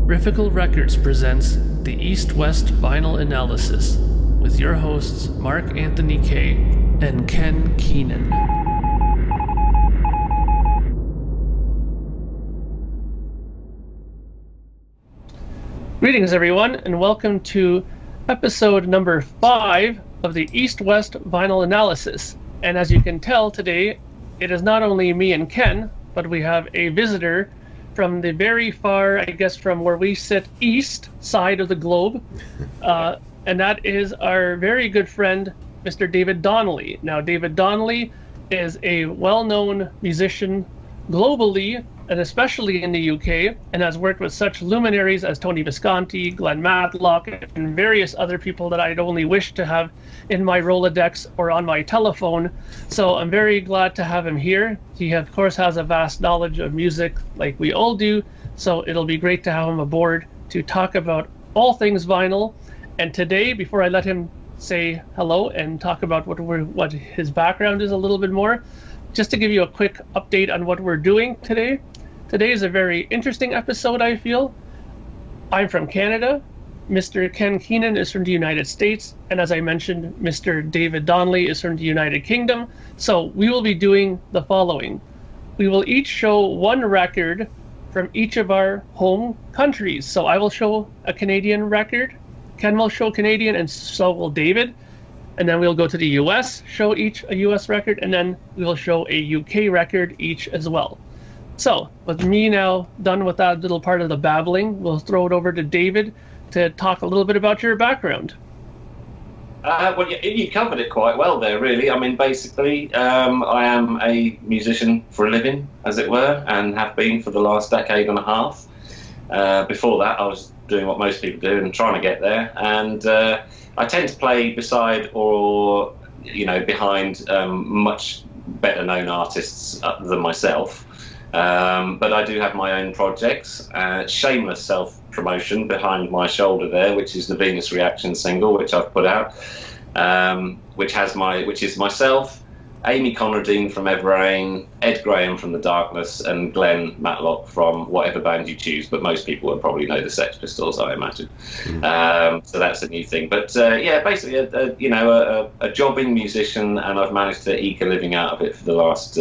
Riffical Records presents the East-West Vinyl Analysis with your hosts Mark Anthony Kay and Ken Keenan. Greetings everyone, and welcome to episode number 5 of the East-West Vinyl Analysis. And as you can tell today, it is not only me and Ken, but we have a visitor from the very far, I guess, from where we sit, east side of the globe. And that is our very good friend, Mr. David Donley. Now, David Donley is a well-known musician globally, and especially in the UK, and has worked with such luminaries as Tony Visconti, Glen Matlock, and various other people that I'd only wish to have in my Rolodex or on my telephone. So I'm very glad to have him here. He, of course, has a vast knowledge of music like we all do, so it'll be great to have him aboard to talk about all things vinyl. And today, before I let him say hello and talk about what his background is a little bit more, just to give you a quick update on what we're doing today. Today is a very interesting episode, I feel. I'm from Canada. Mr. Ken Keenan is from the United States. And as I mentioned, Mr. David Donley is from the United Kingdom. So we will be doing the following. We will each show one record from each of our home countries. So I will show a Canadian record. Ken will show Canadian, and so will David. And then we'll go to the US, show each a US record, and then we will show a UK record each as well. So, with me now done with that little part of the babbling, we'll throw it over to David to talk a little bit about your background. Well, you covered it quite well there, really. I mean, basically, I am a musician for a living, as it were, and have been for the last decade and a half. Before that, I was doing what most people do and trying to get there. And I tend to play beside or, behind much better known artists than myself. But I do have my own projects. Shameless self-promotion behind my shoulder there, which is the Venus Reaction single, which I've put out, which is myself, Amy Conradine from Everrain, Ed Graham from The Darkness, and Glen Matlock from whatever band you choose, but most people will probably know the Sex Pistols, I imagine. So that's a new thing. But basically a jobbing musician, and I've managed to eke a living out of it for the last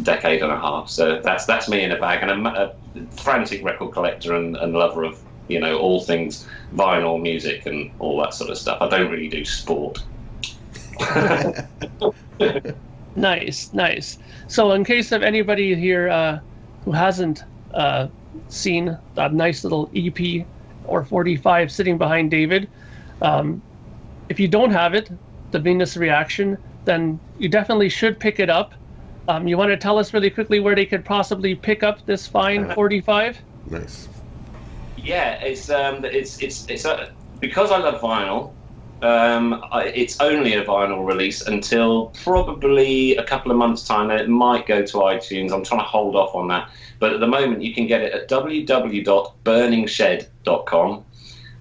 decade and a half. So that's me in a bag, and I'm a frantic record collector and lover of all things vinyl music and all that sort of stuff. I don't really do sport. Nice. So in case of anybody here who hasn't seen that nice little EP or 45 sitting behind David, if you don't have it, the Venus Reaction, then you definitely should pick it up. You want to tell us really quickly where they could possibly pick up this fine 45? Nice. Yeah, it's because I love vinyl. It's only a vinyl release until probably a couple of months' time. Then it might go to iTunes. I'm trying to hold off on that. But at the moment, you can get it at www.burningshed.com,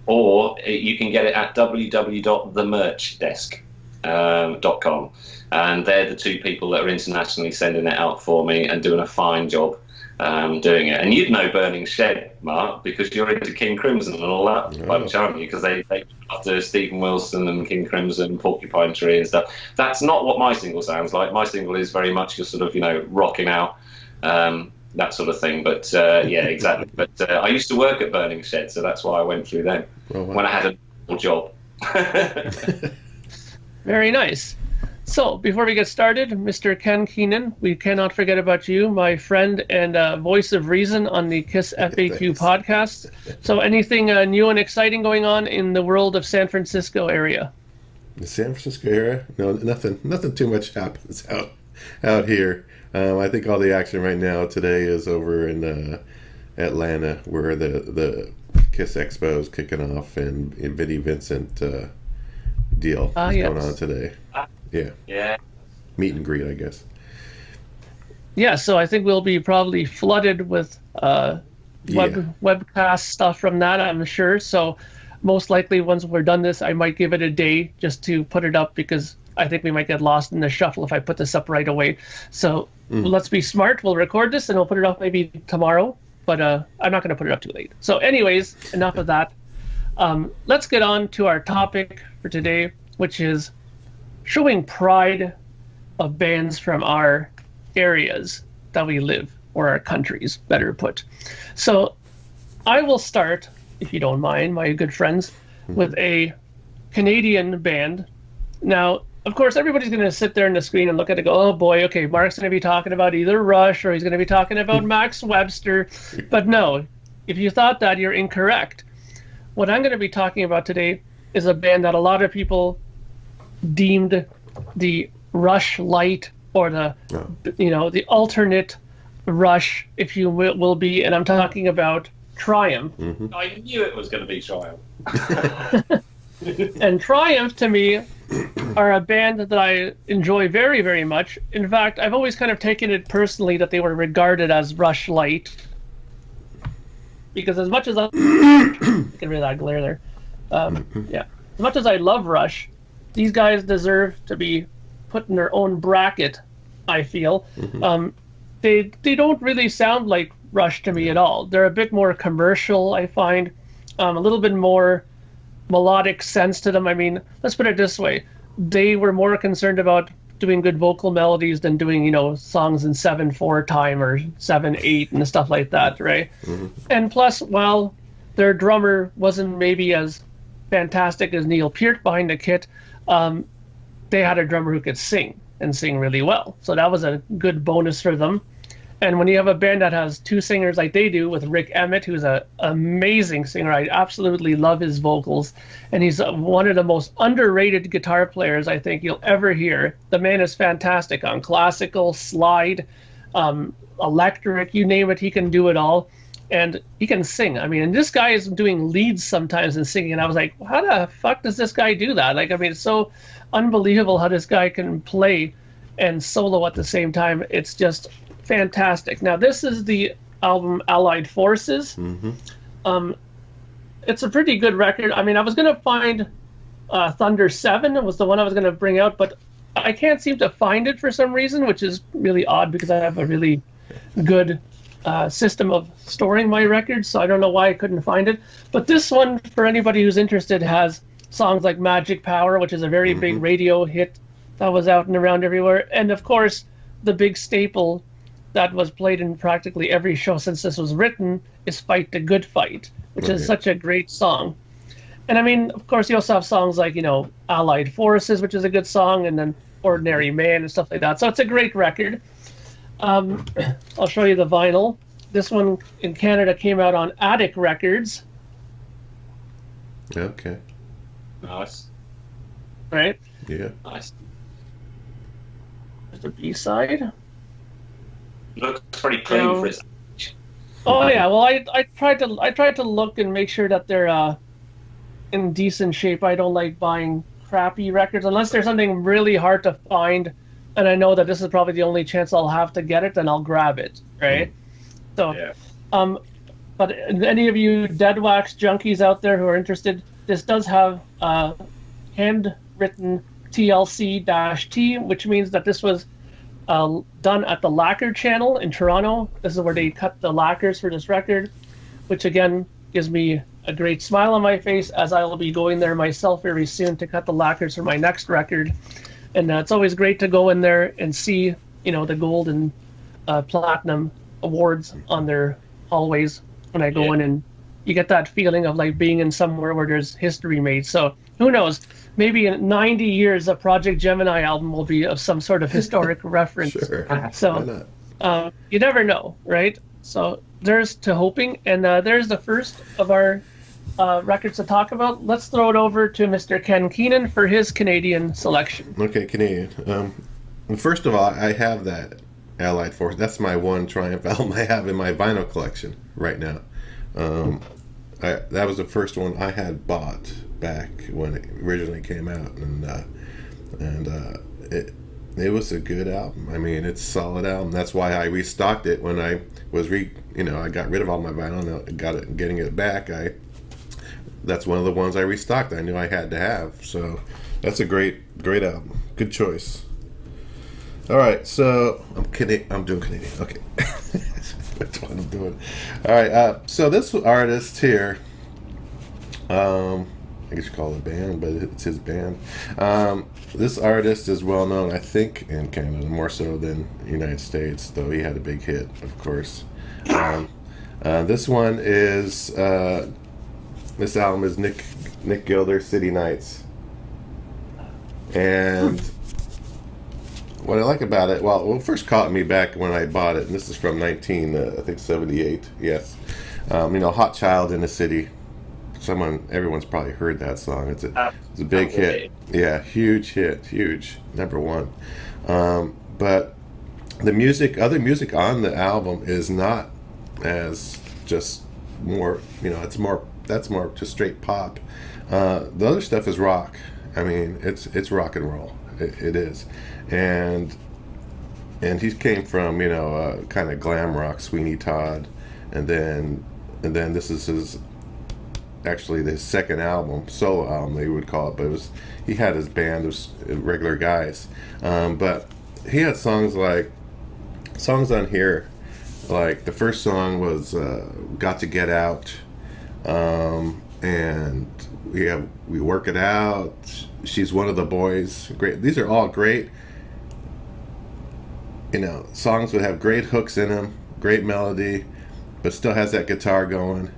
or you can get it at www.themerchdesk.com. And they're the two people that are internationally sending it out for me and doing a fine job doing it. And you'd know Burning Shed, Mark, because you're into King Crimson and all that, aren't you? Because they after Stephen Wilson and King Crimson, Porcupine Tree and stuff. That's not what my single sounds like. My single is very much just sort of, rocking out, that sort of thing. But yeah, exactly. But I used to work at Burning Shed, so that's why I went through them when I had a job. Very nice. So, before we get started, Mr. Ken Keenan, we cannot forget about you, my friend and voice of reason on the KISS FAQ podcast. So, anything new and exciting going on in the world of San Francisco area? The San Francisco area? No, nothing too much happens out here. I think all the action right now today is over in Atlanta, where the KISS Expo is kicking off, and Vinnie Vincent deal is going on today. Yeah. Meet and greet, I guess. Yeah, so I think we'll be probably flooded with webcast stuff from that, I'm sure. So most likely once we're done this, I might give it a day just to put it up, because I think we might get lost in the shuffle if I put this up right away. So let's be smart. We'll record this and we'll put it up maybe tomorrow. but I'm not going to put it up too late. So anyways, enough of that. Let's get on to our topic for today, which is showing pride of bands from our areas that we live, or our countries, better put. So I will start, if you don't mind, my good friends, with a Canadian band. Now, of course, everybody's going to sit there in the screen and look at it and go, oh boy, okay, Mark's going to be talking about either Rush or he's going to be talking about Max Webster. But no, if you thought that, you're incorrect. What I'm going to be talking about today is a band that a lot of people deemed the Rush light, or the alternate Rush, if you will be, and I'm talking about Triumph. I knew it was going to be Triumph. And Triumph, to me, are a band that I enjoy very, very much. In fact, I've always kind of taken it personally that they were regarded as Rush light, because as much as I get rid of that glare there, as much as I love Rush, these guys deserve to be put in their own bracket, I feel. They don't really sound like Rush to me at all. They're a bit more commercial, I find, a little bit more melodic sense to them. I mean, let's put it this way. They were more concerned about doing good vocal melodies than doing, songs in 7/4 time or 7/8 and stuff like that, right? And plus, while their drummer wasn't maybe as fantastic as Neil Peart behind the kit, they had a drummer who could sing, and sing really well. So that was a good bonus for them. And when you have a band that has two singers like they do, with Rick Emmett, who's an amazing singer, I absolutely love his vocals, and he's one of the most underrated guitar players I think you'll ever hear. The man is fantastic on classical, slide, electric, you name it, he can do it all. And he can sing. I mean, and this guy is doing leads sometimes and singing, and I was like, how the fuck does this guy do that? Like, I mean, it's so unbelievable how this guy can play and solo at the same time. It's just fantastic. Now, this is the album Allied Forces. It's a pretty good record. I mean, I was going to find Thunder 7 was the one I was going to bring out, but I can't seem to find it for some reason, which is really odd because I have a really good system of storing my records, so I don't know why I couldn't find it. But this one, for anybody who's interested, has songs like Magic Power, which is a very big radio hit that was out and around everywhere. And of course, the big staple that was played in practically every show since this was written is Fight the Good Fight, which is such a great song. And I mean, of course, you also have songs like, Allied Forces, which is a good song, and then Ordinary Man and stuff like that. So it's a great record. I'll show you the vinyl. This one in Canada came out on Attic Records. Okay. Nice. Right? Yeah. Nice. There's the B-side. Looks pretty clean for its. Oh yeah, well I tried to look and make sure that they're in decent shape. I don't like buying crappy records unless there's something really hard to find, and I know that this is probably the only chance I'll have to get it, then I'll grab it, right? So, Yeah. But any of you Dead Wax junkies out there who are interested, this does have handwritten TLC-T, which means that this was done at the Lacquer Channel in Toronto. This is where they cut the lacquers for this record, which again gives me a great smile on my face, as I will be going there myself very soon to cut the lacquers for my next record. And it's always great to go in there and see, the gold and platinum awards on their hallways when I go in, and you get that feeling of like being in somewhere where there's history made. So who knows? Maybe in 90 years, a Project Gemini album will be of some sort of historic reference. Sure. So you never know, right? So there's to hoping. And there's the first of our records to talk about. Let's throw it over to Mr. Ken Keenan for his Canadian selection. Okay, Canadian. First of all, I have that Allied Force. That's my one Triumph album I have in my vinyl collection right now. That was the first one I had bought back when it originally came out, and it was a good album. I mean, it's a solid album. That's why I restocked it when I was I got rid of all my vinyl and getting it back. That's one of the ones I restocked. I knew I had to have. So that's a great album. Good choice. All right, so I'm doing Canadian. Okay. That's what I'm doing. All right. So this artist here, I guess you call it a band, but it's his band. This artist is well known, I think, in Canada, more so than the United States, though he had a big hit, of course. This one is, this album is Nick Gilder, City Nights. And what I like about it, well, it first caught me back when I bought it, and this is from 78, yes. Hot Child in the City. Everyone's probably heard that song. It's a big hit. Yeah, huge hit, huge, number one. But the other music on the album is not as just more, that's more just straight pop. The other stuff is rock. I mean, it's rock and roll. It is. And he came from, kind of glam rock, Sweeney Todd, and then this is his second album, solo album they would call it, but he had his band of regular guys, but he had songs on here, like the first song was Got to Get Out, and we Work It Out, She's One of the Boys. Great, these are all great, songs would have great hooks in them, great melody, but still has that guitar going.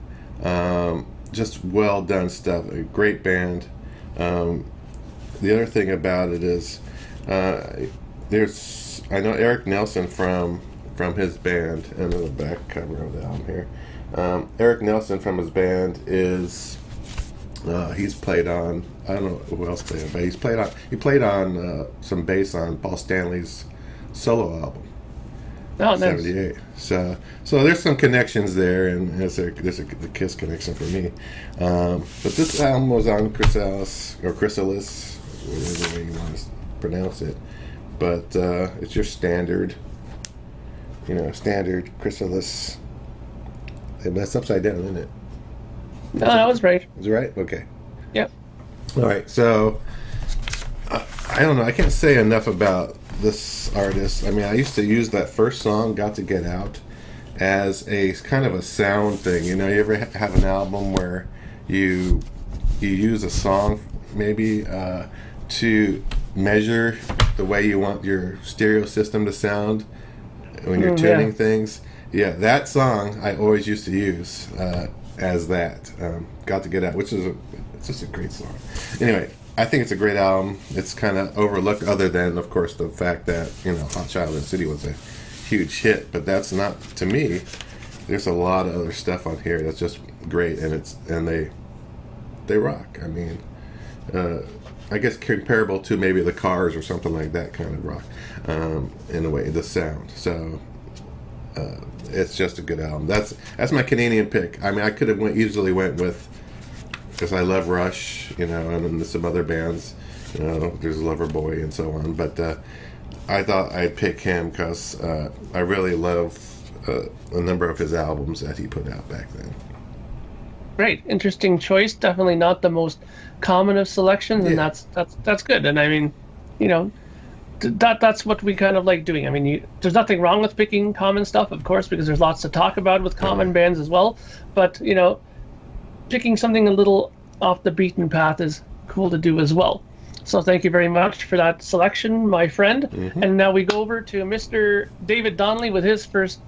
Just well done stuff. A great band. The other thing about it is, I know Eric Nelson from his band, and the back cover of the album here. Eric Nelson from his band is he's played on, I don't know who else played on, but he played on some bass on Paul Stanley's solo album. Oh, nice. 78. So there's some connections there, and there's a Kiss connection for me. But this album was on Chrysalis, whatever way you want to pronounce it. But it's your standard Chrysalis. That's upside down, isn't it? No, that was right. Is it right? Okay. Yep. All right. So I don't know. I can't say enough about this artist. I mean, I used to use that first song, Got to Get Out, as a kind of a sound thing. You ever have an album where you use a song maybe to measure the way you want your stereo system to sound when you're tuning things? Yeah, that song I always used to use as that. Got to Get Out, which is it's just a great song. Anyway, I think it's a great album. It's kind of overlooked, other than, of course, the fact that Hot Child in the City was a huge hit. But that's not, to me. There's a lot of other stuff on here that's just great, and they rock. I mean, I guess comparable to maybe the Cars or something like that kind of rock, in a way, the sound. So it's just a good album. That's my Canadian pick. I mean, I could have easily went with, because I love Rush, and then some other bands, there's Loverboy and so on. But I thought I'd pick him because I really love a number of his albums that he put out back then. Great, interesting choice. Definitely not the most common of selections, and that's good. And I mean, that's what we kind of like doing. I mean, there's nothing wrong with picking common stuff, of course, because there's lots to talk about with common bands as well. But picking something a little off the beaten path is cool to do as well. So thank you very much for that selection, my friend. Mm-hmm. And now we go over to Mr. David Donley with his first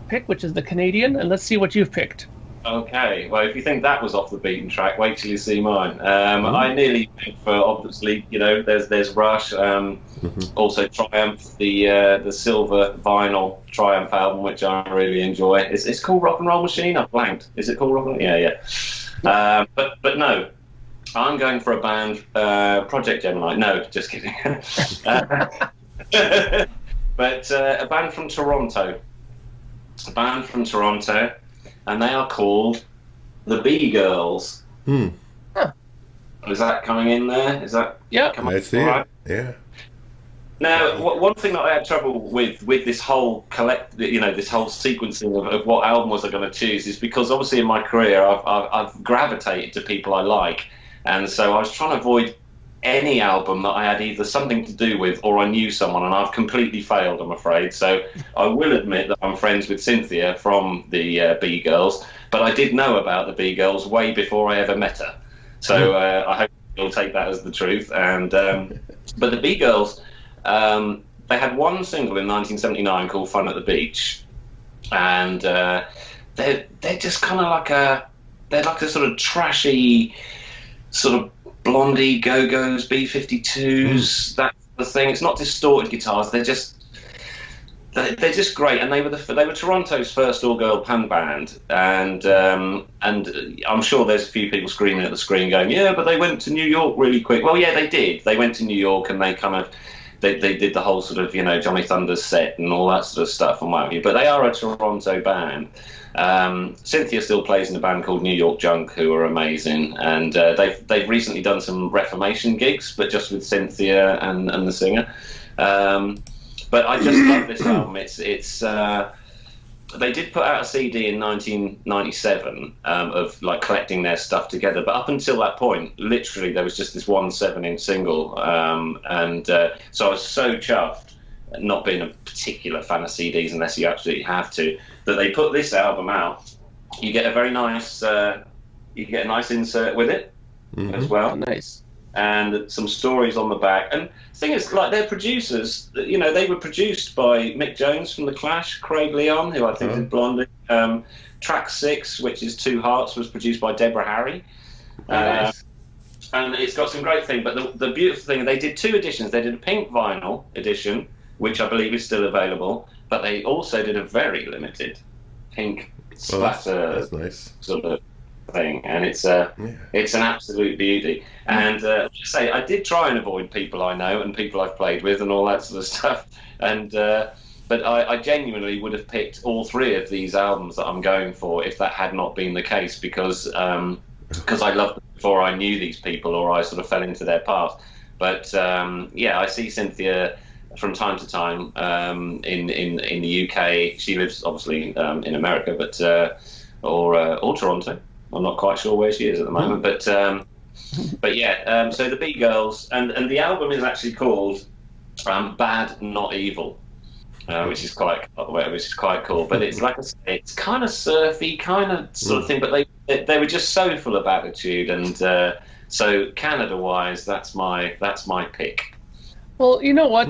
pick, which is the Canadian, and let's see what you've picked. Okay, well, if you think that was off the beaten track, wait till you see mine. I nearly went for, obviously, there's Rush, also Triumph, the silver vinyl Triumph album, which I really enjoy. It's called Rock and Roll Machine. I blanked. Is it called Rock and Roll? Yeah. But no, I'm going for a band, Project Gemini. No, just kidding. But a band from Toronto. And they are called the B-Girls. Huh. Is that coming in there? Is that coming I see right? it. Yeah. Now, one thing that I had trouble with this whole this whole sequencing of what album was I going to choose is because obviously in my career I've gravitated to people I like, and so I was trying to avoid any album that I had either something to do with or I knew someone, and I've completely failed, I'm afraid. So I will admit that I'm friends with Cynthia from the B Girls, but I did know about the B Girls way before I ever met her. So I hope you'll take that as the truth. And but the B Girls, they had one single in 1979 called "Fun at the Beach," and they're just kind of like they're like a sort of trashy, sort of Blondie, Go-Go's, B-52s, that sort of thing. It's not distorted guitars. They're just great, and they were Toronto's first all-girl punk band, and I'm sure there's a few people screaming at the screen, going, "Yeah, but they went to New York really quick." Well, yeah, they did. They went to New York, and they kind of they did the whole sort of Johnny Thunders set and all that sort of stuff and what have you. But they are a Toronto band. Cynthia still plays in a band called New York Junk, who are amazing, and they've recently done some Reformation gigs, but just with Cynthia and the singer. But I just love this album. It's they did put out a CD in 1997 of like collecting their stuff together, but up until that point, literally there was just this one 7-inch single, and so I was so chuffed, not being a particular fan of CDs unless you absolutely have to, that they put this album out. You get a very nice, you get a nice insert with it as well. Oh, nice. And some stories on the back. And the thing is, like, their producers, they were produced by Mick Jones from The Clash, Craig Leon, who I think did Blondie. Track 6, which is Two Hearts, was produced by Deborah Harry. Nice. And it's got some great thing. But the beautiful thing, they did 2 editions. They did a pink vinyl edition, which I believe is still available, but they also did a very limited pink splatter that's nice. sort of thing, and it's an absolute beauty. And just say, I did try and avoid people I know and people I've played with and all that sort of stuff, and but I genuinely would have picked all 3 of these albums that I'm going for if that had not been the case, because I loved them before I knew these people or I sort of fell into their path. But I see Cynthia from time to time in the UK. She lives obviously in America, but or Toronto. I'm not quite sure where she is at the moment, but so the B Girls, and the album is actually called Bad Not Evil, which is quite cool. But it's like I say, it's kind of surfy, kind of sort of thing. But they were just so full of attitude, and so Canada-wise, that's my pick. Well, you know what?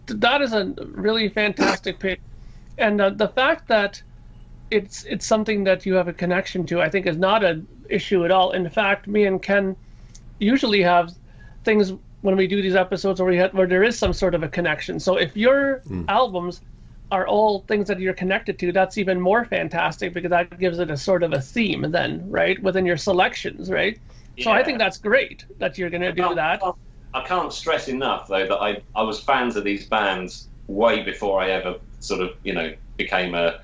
That is a really fantastic pick, and the fact that it's something that you have a connection to, I think, is not an issue at all. In fact, me and Ken usually have things when we do these episodes where there is some sort of a connection. So if your albums are all things that you're connected to, that's even more fantastic, because that gives it a sort of a theme then, right, within your selections, right? Yeah. So I think that's great that you're going to do that. I can't stress enough, though, that I was fans of these bands way before I ever sort of, became a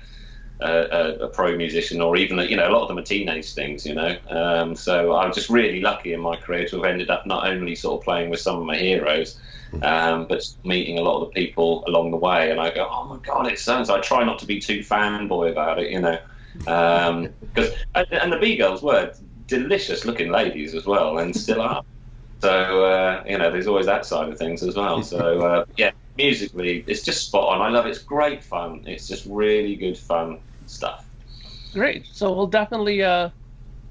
pro musician, or even a lot of them are teenage things, so I'm just really lucky in my career to have ended up not only sort of playing with some of my heroes, but meeting a lot of the people along the way, and I go, oh my god, it sounds. I try not to be too fanboy about it, because and the B Girls were delicious looking ladies as well, and still are. So there's always that side of things as well. So musically, it's just spot on. I love it. It's great fun. It's just really good fun stuff. Great. So we'll definitely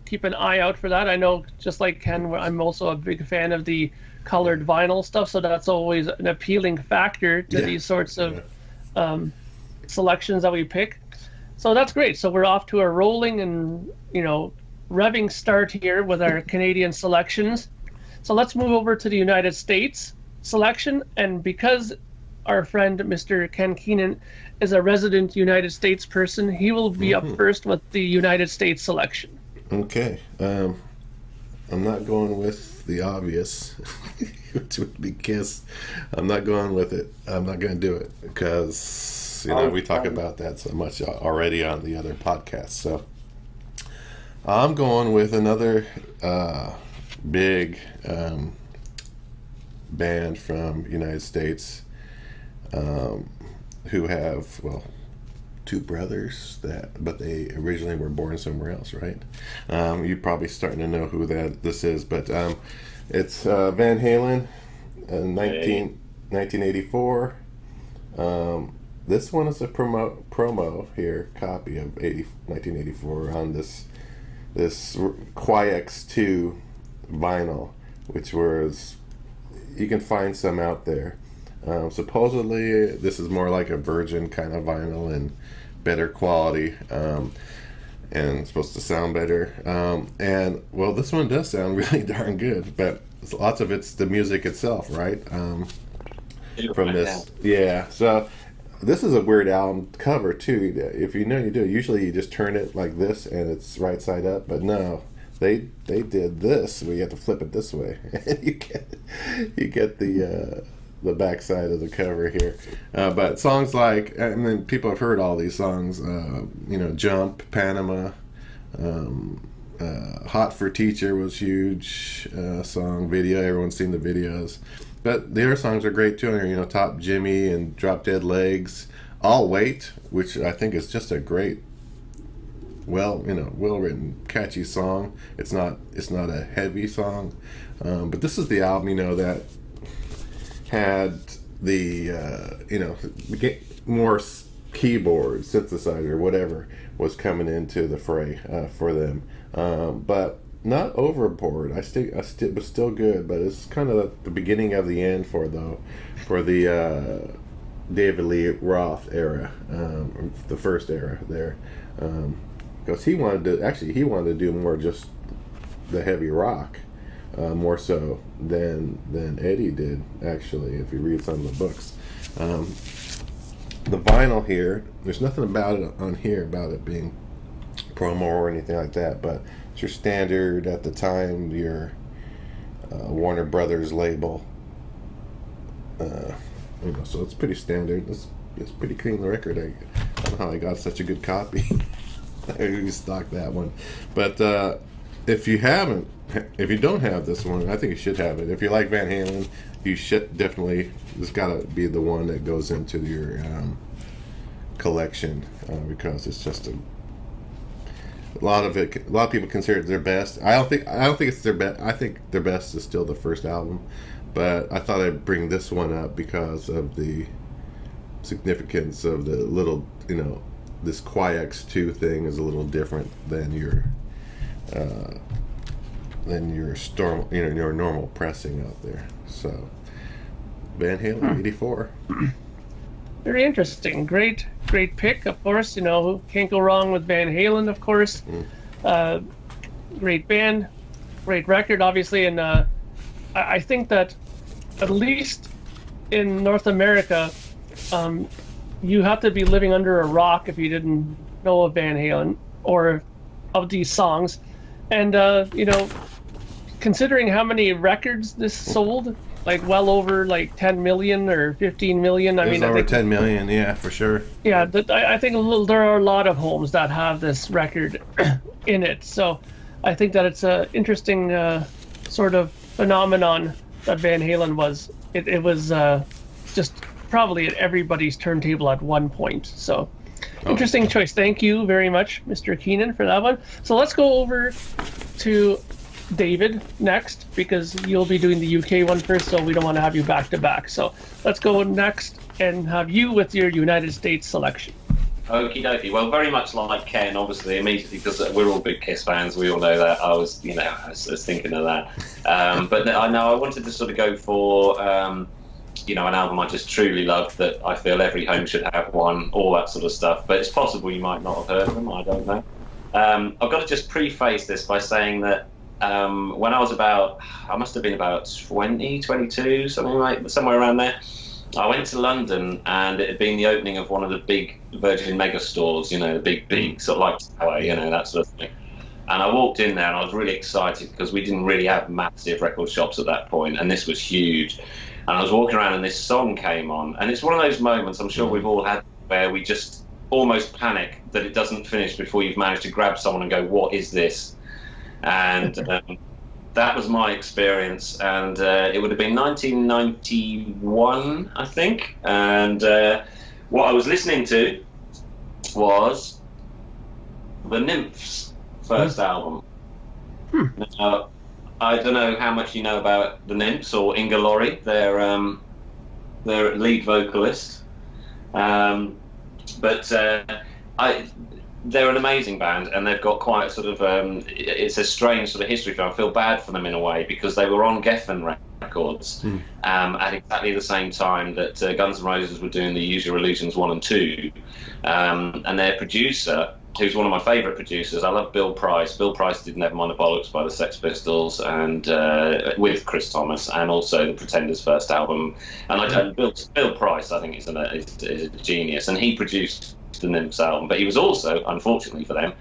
keep an eye out for that. I know, just like Ken, I'm also a big fan of the colored vinyl stuff, so that's always an appealing factor to these sorts of selections that we pick. So that's great. So we're off to a rolling and revving start here with our Canadian selections. So let's move over to the United States selection, and because our friend Mr. Ken Keenan is a resident United States person, he will be up first with the United States selection. Okay. I'm not going with the obvious, which would be Kiss. I'm not going with it. I'm not going to do it because, we talk about that so much already on the other podcasts. So I'm going with another big band from United States who have, two brothers but they originally were born somewhere else, right? You're probably starting to know who this is, but It's Van Halen, 1984. This one is a promo here, copy of 1984 on this QX2 vinyl, which was, you can find some out there. Supposedly this is more like a virgin kind of vinyl and better quality, and it's supposed to sound better. And well, this one does sound really darn good, but lots of it's the music itself, right? From this, yeah. So this is a weird album cover too. If you know, you do. Usually you just turn it like this and it's right side up, but no, they did this. We have to flip it this way, and you get the back side of the cover here. But songs like, I mean, people have heard all these songs. Jump, Panama, Hot for Teacher was huge song, video. Everyone's seen the videos. But the other songs are great too. Top Jimmy and Drop Dead Legs. I'll Wait, which I think is just a great, well-written, catchy song. It's not a heavy song, but this is the album that had the more keyboard, synthesizer, whatever was coming into the fray for them, but not overboard. It was still good, but it's kind of the beginning of the end for the David Lee Roth era, the first era there, because he wanted to do more just the heavy rock, more so than Eddie did, actually, if you read some of the books. The vinyl here, there's nothing about it on here about it being promo or anything like that, but it's your standard at the time, your Warner Brothers label. So it's pretty standard. It's pretty clean record. I don't know how I got such a good copy. I stocked that one, but if you don't have this one, I think you should have it. If you like Van Halen, you should definitely. It's got to be the one that goes into your collection, because it's just a lot of people consider it their best. I don't think it's their best. I think their best is still the first album, but I thought I'd bring this one up because of the significance of the little, this QX2 thing is a little different than your your normal pressing out there. So Van Halen 84. Very interesting. Great pick, of course. Can't go wrong with Van Halen, of course. Great band, great record, obviously. And I think that at least in North America, you have to be living under a rock if you didn't know of Van Halen or of these songs. And, considering how many records this sold, like well over 10 million or 15 million. I think 10 million, yeah, for sure. Yeah, I think there are a lot of homes that have this record in it. So I think that it's an interesting sort of phenomenon that Van Halen was. It was just probably at everybody's turntable at one point. So interesting choice. Thank you very much, Mr. Keenan, for that one. So let's go over to David next, because you'll be doing the UK one first, so we don't want to have you back to back. So let's go next and have you with your United States selection. Okie dokie. Well, very much like Ken, obviously, immediately, because we're all big Kiss fans, we all know that. I was thinking of that. But I know I wanted to sort of go for, an album I just truly loved, that I feel every home should have one, all that sort of stuff. But it's possible you might not have heard of them, I don't know. I've got to just preface this by saying that when I was I must have been about 20, 22, somewhere around there, I went to London, and it had been the opening of one of the big Virgin mega stores, the big sort of like Tower, that sort of thing. And I walked in there, and I was really excited because we didn't really have massive record shops at that point, and this was huge. And I was walking around, and this song came on, and it's one of those moments I'm sure we've all had where we just almost panic that it doesn't finish before you've managed to grab someone and go, what is this? And that was my experience, and it would have been 1991, I think. And what I was listening to was the Nymphs' first album. Now, I don't know how much you know about the Nymphs or Inga Laurie, their lead vocalist. But they're an amazing band, and they've got quite a sort of it's a strange sort of history. I feel bad for them in a way because they were on Geffen Records at exactly the same time that Guns N' Roses were doing the Use Your Illusions 1 and 2, and their producer, who's one of my favourite producers, I love Bill Price. Bill Price did Nevermind the Bollocks by the Sex Pistols, and with Chris Thomas, and also the Pretenders' first album. And Bill Price, I think, is a genius, and he produced the Nymphs album, but he was also, unfortunately for them,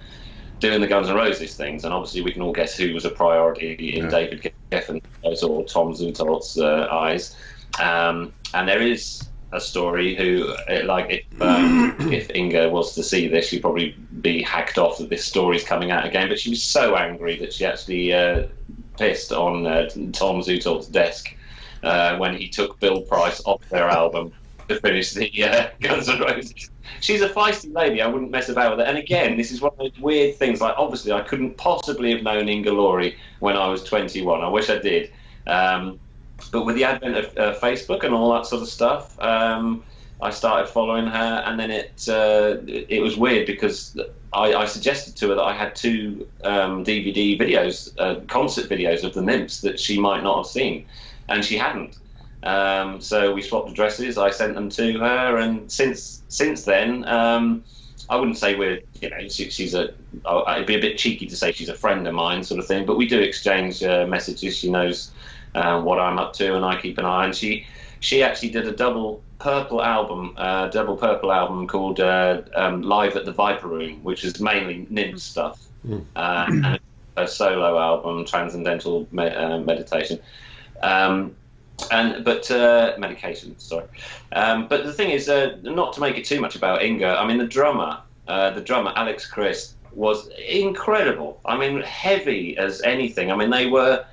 doing the Guns N' Roses things, and obviously we can all guess who was a priority in David Geffen's or Tom Zutaut's eyes. And there is a story who, if Inga was to see this, she'd probably be hacked off that this story's coming out again, but she was so angry that she actually pissed on Tom Zutaut's desk when he took Bill Price off their album to finish the Guns N' Roses. She's a feisty lady. I wouldn't mess about with her. And again, this is one of those weird things. Like, obviously, I couldn't possibly have known Inga Laurie when I was 21. I wish I did. But with the advent of Facebook and all that sort of stuff, I started following her. And then it was weird because I suggested to her that I had 2 DVD videos, concert videos of the Nymphs that she might not have seen. And she hadn't. So we swapped addresses. I sent them to her, and since then, I wouldn't say we're, she's it'd be a bit cheeky to say she's a friend of mine, sort of thing. But we do exchange messages. She knows what I'm up to, and I keep an eye. And she actually did a double purple album called Live at the Viper Room, which is mainly Nymph stuff, and a solo album, Transcendental Meditation. Medication, sorry. But the thing is, not to make it too much about Inga, I mean, the drummer, Alex Christ, was incredible. I mean, heavy as anything. I mean, they were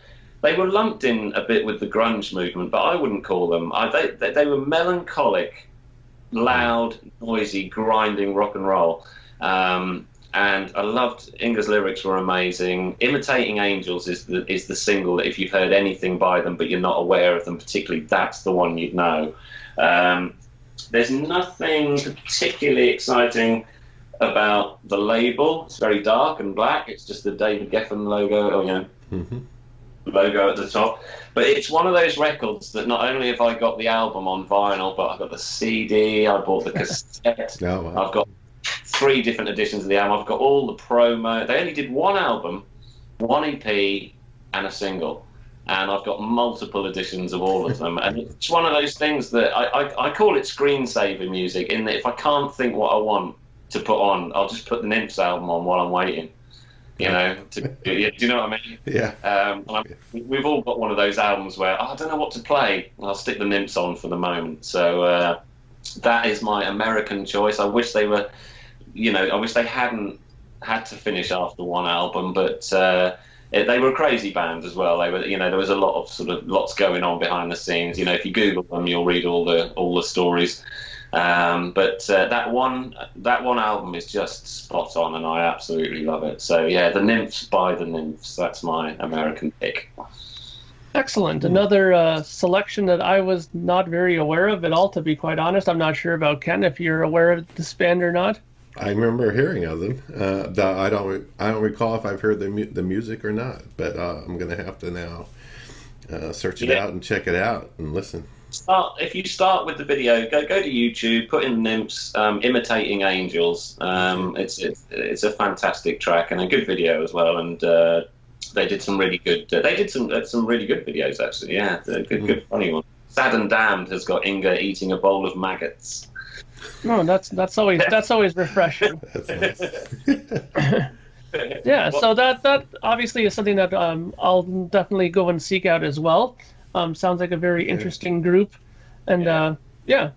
lumped in a bit with the grunge movement, but I wouldn't call them. They were melancholic, loud, noisy, grinding rock and roll. And I loved Inga's lyrics were amazing. Imitating Angels is the single that if you've heard anything by them but you're not aware of them particularly, that's the one you'd know. There's nothing particularly exciting about the label. It's very dark and black. It's just the David Geffen logo, logo at the top. But it's one of those records that not only have I got the album on vinyl, but I've got the CD, I bought the cassette, I've got 3 different editions of the album. I've got all the promo. They only did 1 album, 1 EP, and a single. And I've got multiple editions of all of them. And it's one of those things that I call it screensaver music, in that if I can't think what I want to put on, I'll just put the Nymphs album on while I'm waiting. Do you know what I mean? Yeah. We've all got one of those albums where I don't know what to play. I'll stick the Nymphs on for the moment. So that is my American choice. I wish they were... I wish they hadn't had to finish after 1 album, but they were a crazy band as well. They were, there was a lot of lots going on behind the scenes. If you Google them, you'll read all the stories. But that one album is just spot on, and I absolutely love it. So yeah, the Nymphs by the Nymphs. That's my American pick. Excellent. Another selection that I was not very aware of at all, to be quite honest. I'm not sure about Ken, if you're aware of this band or not. I remember hearing of them. I don't recall if I've heard the music or not, but I'm going to have to now search it out and check it out and listen. If you start with the video, go to YouTube, put in Nymphs imitating Angels. It's a fantastic track and a good video as well. And they did some really good. They did some really good videos actually. Yeah, good funny one. Sad and Damned has got Inga eating a bowl of maggots. No, that's always refreshing. That's nice. Yeah, so that obviously is something that I'll definitely go and seek out as well. Sounds like a very interesting group, and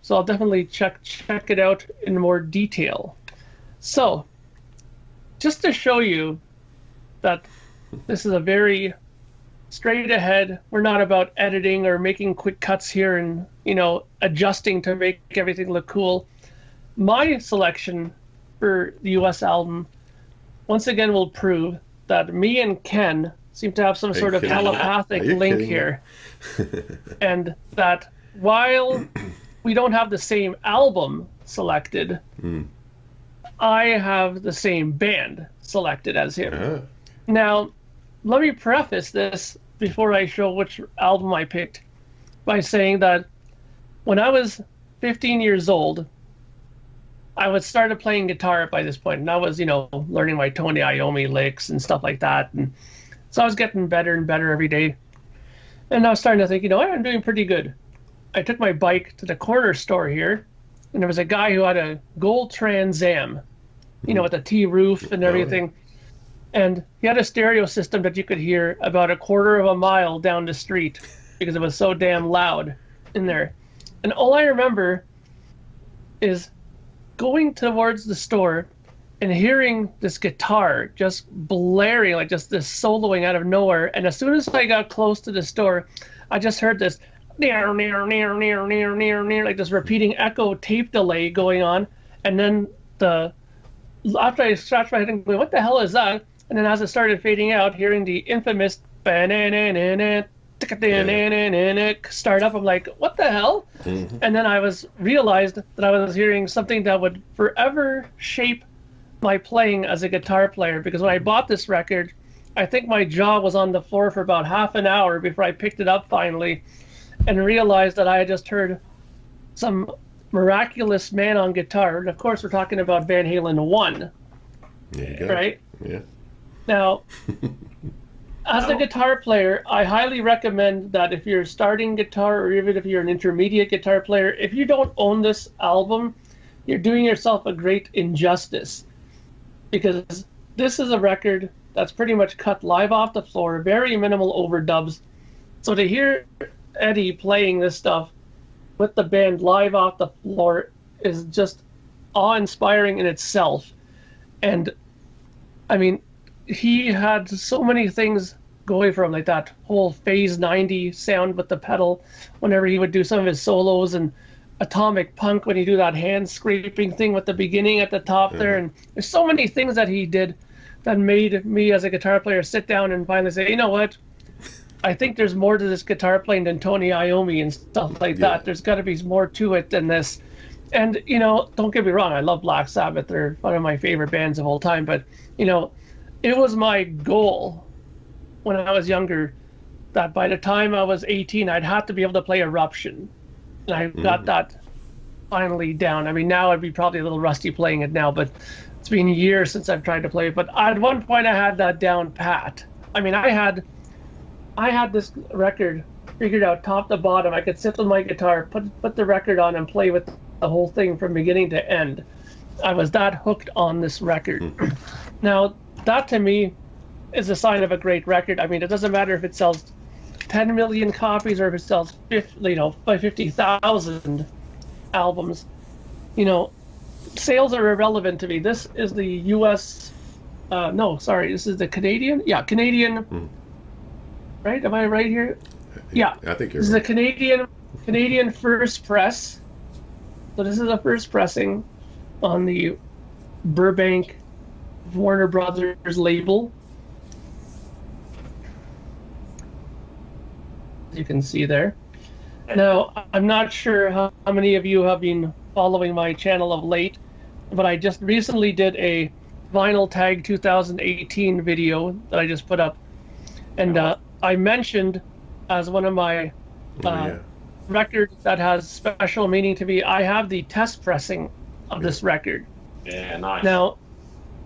so I'll definitely check it out in more detail. So, just to show you that this is a very straight ahead. We're not about editing or making quick cuts here and adjusting to make everything look cool. My selection for the US album once again will prove that me and Ken seem to have some sort of kidding me? telepathic Are you link kidding me? here. And that while we don't have the same album selected, I have the same band selected as him. Ah, Now, let me preface this before I show which album I picked by saying that when I was 15 years old, I was started playing guitar by this point, and I was, learning my Tony Iommi licks and stuff like that. And so I was getting better and better every day. And I was starting to think, I'm doing pretty good. I took my bike to the corner store here, and there was a guy who had a gold Trans Am, with a T roof and everything. And he had a stereo system that you could hear about a quarter of a mile down the street because it was so damn loud in there. And all I remember is going towards the store and hearing this guitar just blaring, like just this soloing out of nowhere. And as soon as I got close to the store, I just heard this near, like this repeating echo tape delay going on. And then after I scratched my head and going, what the hell is that? And then as it started fading out, hearing the infamous start up, I'm like, what the hell? Mm-hmm. And then I realized that I was hearing something that would forever shape my playing as a guitar player, because when I bought this record, I think my jaw was on the floor for about half an hour before I picked it up finally and realized that I had just heard some miraculous man on guitar. And of course, we're talking about Van Halen 1. There you go. Right? Yeah. Now, as a guitar player, I highly recommend that if you're starting guitar, or even if you're an intermediate guitar player, if you don't own this album, you're doing yourself a great injustice, because this is a record that's pretty much cut live off the floor, very minimal overdubs. So to hear Eddie playing this stuff with the band live off the floor is just awe-inspiring in itself. And I mean, he had so many things going for him, like that whole Phase 90 sound with the pedal whenever he would do some of his solos, and Atomic Punk when he do that hand scraping thing with the beginning at the top there. And there's so many things that he did that made me as a guitar player sit down and finally say, you know what, I think there's more to this guitar playing than Tony Iommi and stuff like that. There's got to be more to it than this. And don't get me wrong, I love Black Sabbath. They're one of my favorite bands of all time. But it was my goal when I was younger that by the time I was 18, I'd have to be able to play Eruption. And I got that finally down. I mean, now I'd be probably a little rusty playing it now, but it's been years since I've tried to play it. But at one point, I had that down pat. I mean, I had this record figured out top to bottom. I could sit with my guitar, put the record on, and play with the whole thing from beginning to end. I was that hooked on this record. Now, that to me is a sign of a great record. I mean, it doesn't matter if it sells 10 million copies or if it sells 50,000 albums. Sales are irrelevant to me. This is the U.S. This is the Canadian. Yeah, Canadian. Right? Am I right here? Yeah. I think you're This right. is the Canadian first press. So this is the first pressing on the Burbank Warner Brothers label. As you can see there. Now, I'm not sure how many of you have been following my channel of late, but I just recently did a Vinyl Tag 2018 video that I just put up. And I mentioned as one of my records that has special meaning to me, I have the test pressing of this record. Yeah, nice. Now,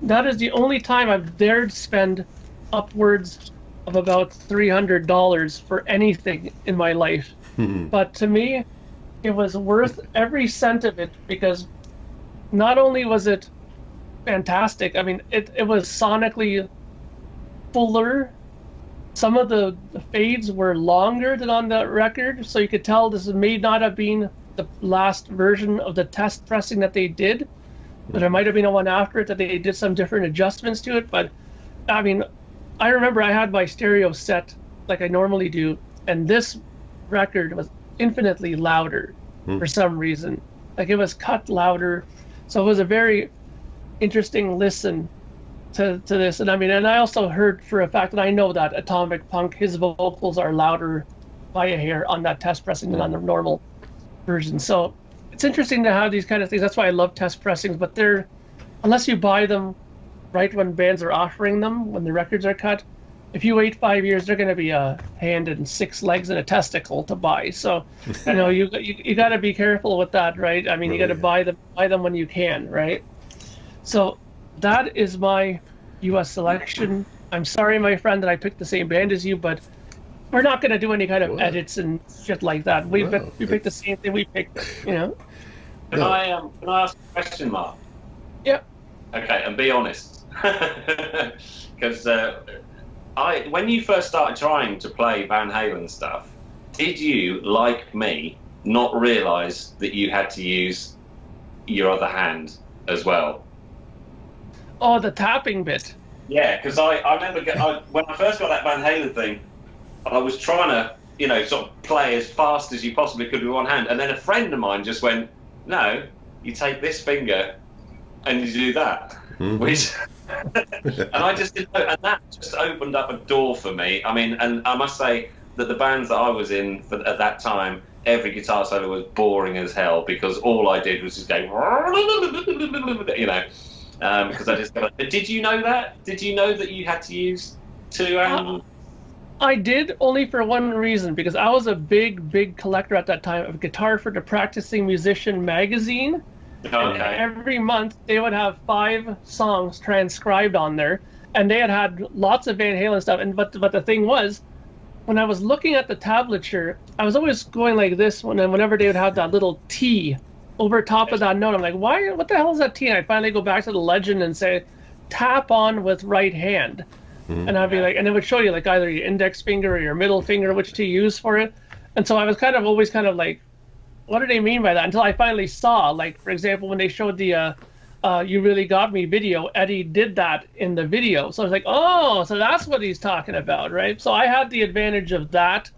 that is the only time I've dared spend upwards of about $300 for anything in my life. But to me, it was worth every cent of it, because not only was it fantastic, I mean, it was sonically fuller. Some of the fades were longer than on the record, so you could tell this may not have been the last version of the test pressing that they did, but there might have been a one after it that they did some different adjustments to it. But I mean, I remember I had my stereo set like I normally do, and this record was infinitely louder for some reason. Like, it was cut louder, so it was a very interesting listen to this, and I mean, and I also heard for a fact that I know that Atomic Punk, his vocals are louder by a hair on that test pressing than on the normal version. So it's interesting to have these kind of things. That's why I love test pressings, but they're, unless you buy them right when bands are offering them, when the records are cut, if you wait 5 years, they're going to be a hand and 6 legs and a testicle to buy. So, you got to be careful with that, right? I mean, you got to buy them when you can, right? So that is my U.S. selection. I'm sorry, my friend, that I picked the same band as you, but we're not going to do any kind of edits and shit like that. We picked the same thing. We picked, Can I ask a question, Mark? Yeah. Okay, and be honest, because when you first started trying to play Van Halen stuff, did you, like me, not realise that you had to use your other hand as well? Oh, the tapping bit. Yeah, because I remember when I first got that Van Halen thing, I was trying to, sort of play as fast as you possibly could with one hand, and then a friend of mine just went, "No, you take this finger and you do that," which, and I just didn't know, and that just opened up a door for me. I mean, and I must say that the bands that I was in at that time, every guitar solo was boring as hell because all I did was just go, because I just. Did you know that? Did you know that you had to use two hands? I did, only for one reason, because I was a big collector at that time of Guitar for the Practicing Musician magazine. Okay. And every month they would have 5 songs transcribed on there, and they had lots of Van Halen stuff. And but the thing was, when I was looking at the tablature, I was always going like this whenever they would have that little T over top of that note. I'm like, why? What the hell is that T? And I finally go back to the legend and say, tap on with right hand. And I'd be like, and it would show you like either your index finger or your middle finger, which to use for it. And so I was always like, what do they mean by that? Until I finally saw, like, for example, when they showed the You Really Got Me video, Eddie did that in the video. So I was like, oh, so that's what he's talking about, right? So I had the advantage of that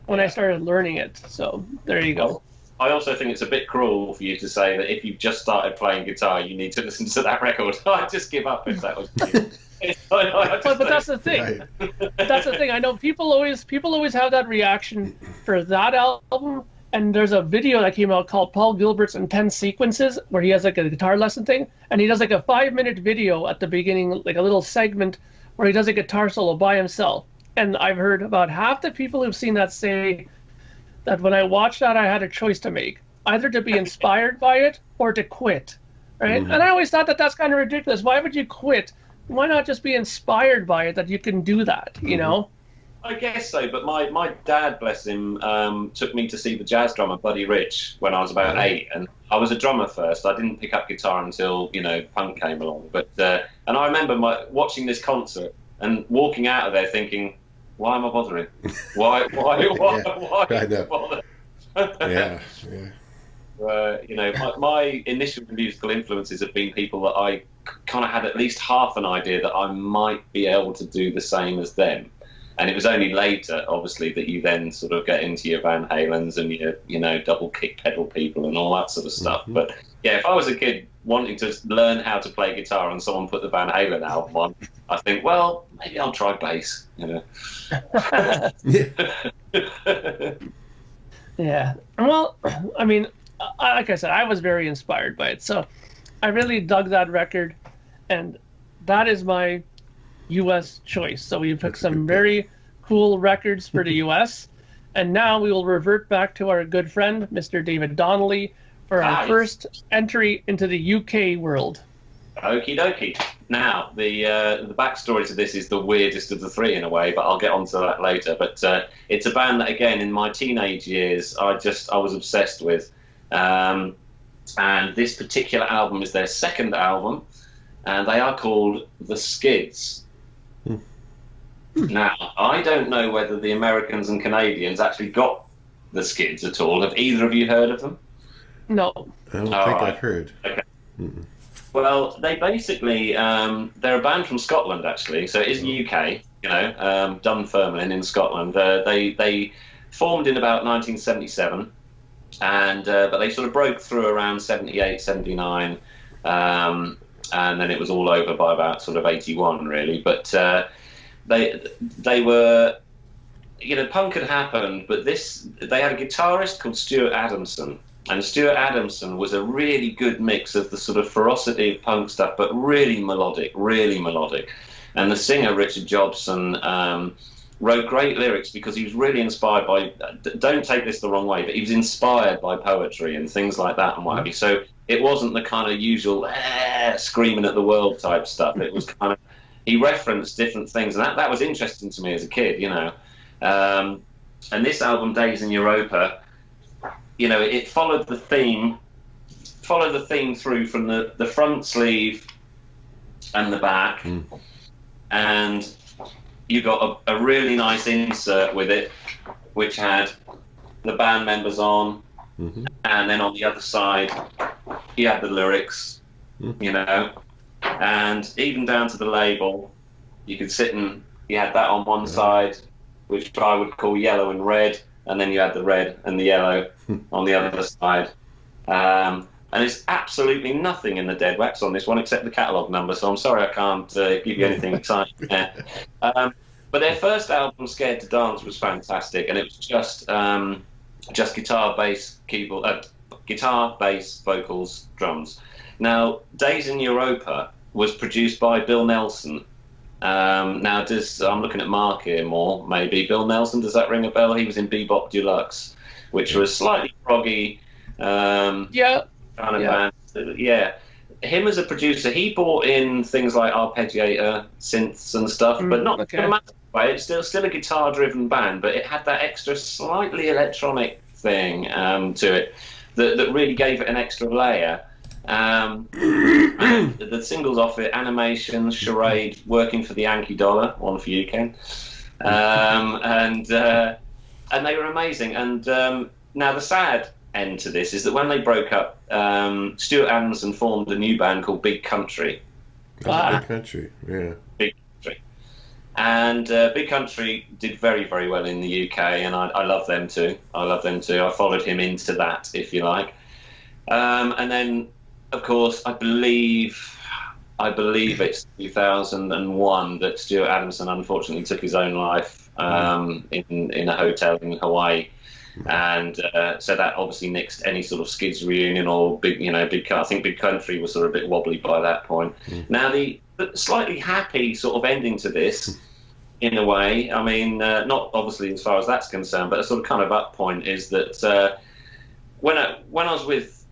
when I started learning it. So there you go. I also think it's a bit cruel for you to say that if you've just started playing guitar, you need to listen to that record. I'd just give up if that was you. But that's the thing. Right. That's the thing. I know people always have that reaction for that album. And there's a video that came out called Paul Gilbert's Intense Sequences, where he has like a guitar lesson thing, and he does like a 5-minute video at the beginning, like a little segment where he does a guitar solo by himself. And I've heard about half the people who've seen that say that when I watched that, I had a choice to make, either to be inspired by it or to quit, right? And I always thought that that's kind of ridiculous. Why would you quit? Why not just be inspired by it, that you can do that, you know? I guess so, but my dad, bless him, took me to see the jazz drummer Buddy Rich when I was about 8, and I was a drummer first. I didn't pick up guitar until punk came along. But and I remember watching this concert and walking out of there thinking, why am I bothering? Why bother? Yeah. My initial musical influences have been people that I kind of had at least half an idea that I might be able to do the same as them. And it was only later, obviously, that you then sort of get into your Van Halens and your, double kick pedal people and all that sort of stuff. But yeah, if I was a kid wanting to learn how to play guitar and someone put the Van Halen album on, I think, well, maybe I'll try bass. Yeah. Well, I mean, like I said, I was very inspired by it. So I really dug that record, and that is my U.S. choice. So we picked some very cool records for the U.S. And now we will revert back to our good friend, Mr. David Donley, for our first entry into the UK world. Okie dokie. Now, the backstory to this is the weirdest of the 3 in a way, but I'll get onto that later. But it's a band that, again, in my teenage years, I was obsessed with. And this particular album is their second album, and they are called The Skids. Now, I don't know whether the Americans and Canadians actually got the Skids at all. Have either of you heard of them? No. I don't think I've heard. Okay. Well, they basically, they're a band from Scotland, actually. So it is UK, Dunfermline in Scotland. They formed in about 1977, and but they sort of broke through around 78, 79. and then it was all over by about sort of 81, really. But they were, punk had happened, but they had a guitarist called Stuart Adamson, and Stuart Adamson was a really good mix of the sort of ferocity of punk stuff, but really melodic. And the singer Richard Jobson wrote great lyrics because he was really inspired by. Don't take this the wrong way, but he was inspired by poetry and things like that and what have you. So it wasn't the kind of usual screaming at the world type stuff. It was kind of, he referenced different things, and that was interesting to me as a kid, And this album, Days in Europa, it followed the theme through from the front sleeve and the back, and you got a really nice insert with it, which had the band members on, and then on the other side, you had the lyrics, and even down to the label, you could sit and you had that on one side, which I would call yellow and red, and then you had the red and the yellow on the other side. And there's absolutely nothing in the Dead Wax on this one except the catalogue number, so I'm sorry I can't give you anything exciting there. But their first album, Scared to Dance, was fantastic, and it was just guitar, bass, keyboard, guitar, bass, vocals, drums. Now, Days in Europa was produced by Bill Nelson. Now, I'm looking at Mark here more, maybe. Bill Nelson, does that ring a bell? He was in Bebop Deluxe, which was slightly proggy. Kind of band. Yeah. Him as a producer, he brought in things like arpeggiator, synths and stuff, but not in a massive way. It's still a guitar-driven band, but it had that extra slightly electronic thing to it that really gave it an extra layer. The singles off it, Animation, Charade, Working for the Yankee Dollar, one for you, Ken. And they were amazing. And now the sad end to this is that when they broke up, Stuart Adamson formed a new band called Big Country. Big Country, yeah. Big Country. And Big Country did very, very well in the UK, and I love them too. I followed him into that, if you like. And then, of course, I believe it's 2001 that Stuart Adamson unfortunately took his own life in a hotel in Hawaii. And so that obviously nixed any sort of Skids reunion or big. I think Big Country was sort of a bit wobbly by that point. Now the slightly happy sort of ending to this, in a way. I mean, not obviously as far as that's concerned, but a sort of kind of up point is that when I was with,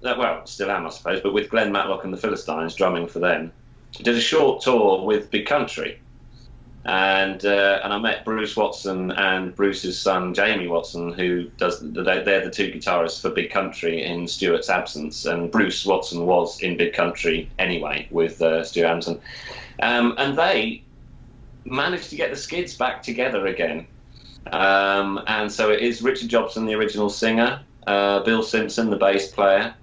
still am I suppose, but with Glen Matlock and the Philistines drumming for them, did a short tour with Big Country. And I met Bruce Watson and Bruce's son Jamie Watson, they're the two guitarists for Big Country in Stuart's absence, and Bruce Watson was in Big Country anyway with Stuart Adamson, and they managed to get the Skids back together again, and so it is Richard Jobson, the original singer, Bill Simpson, the bass player.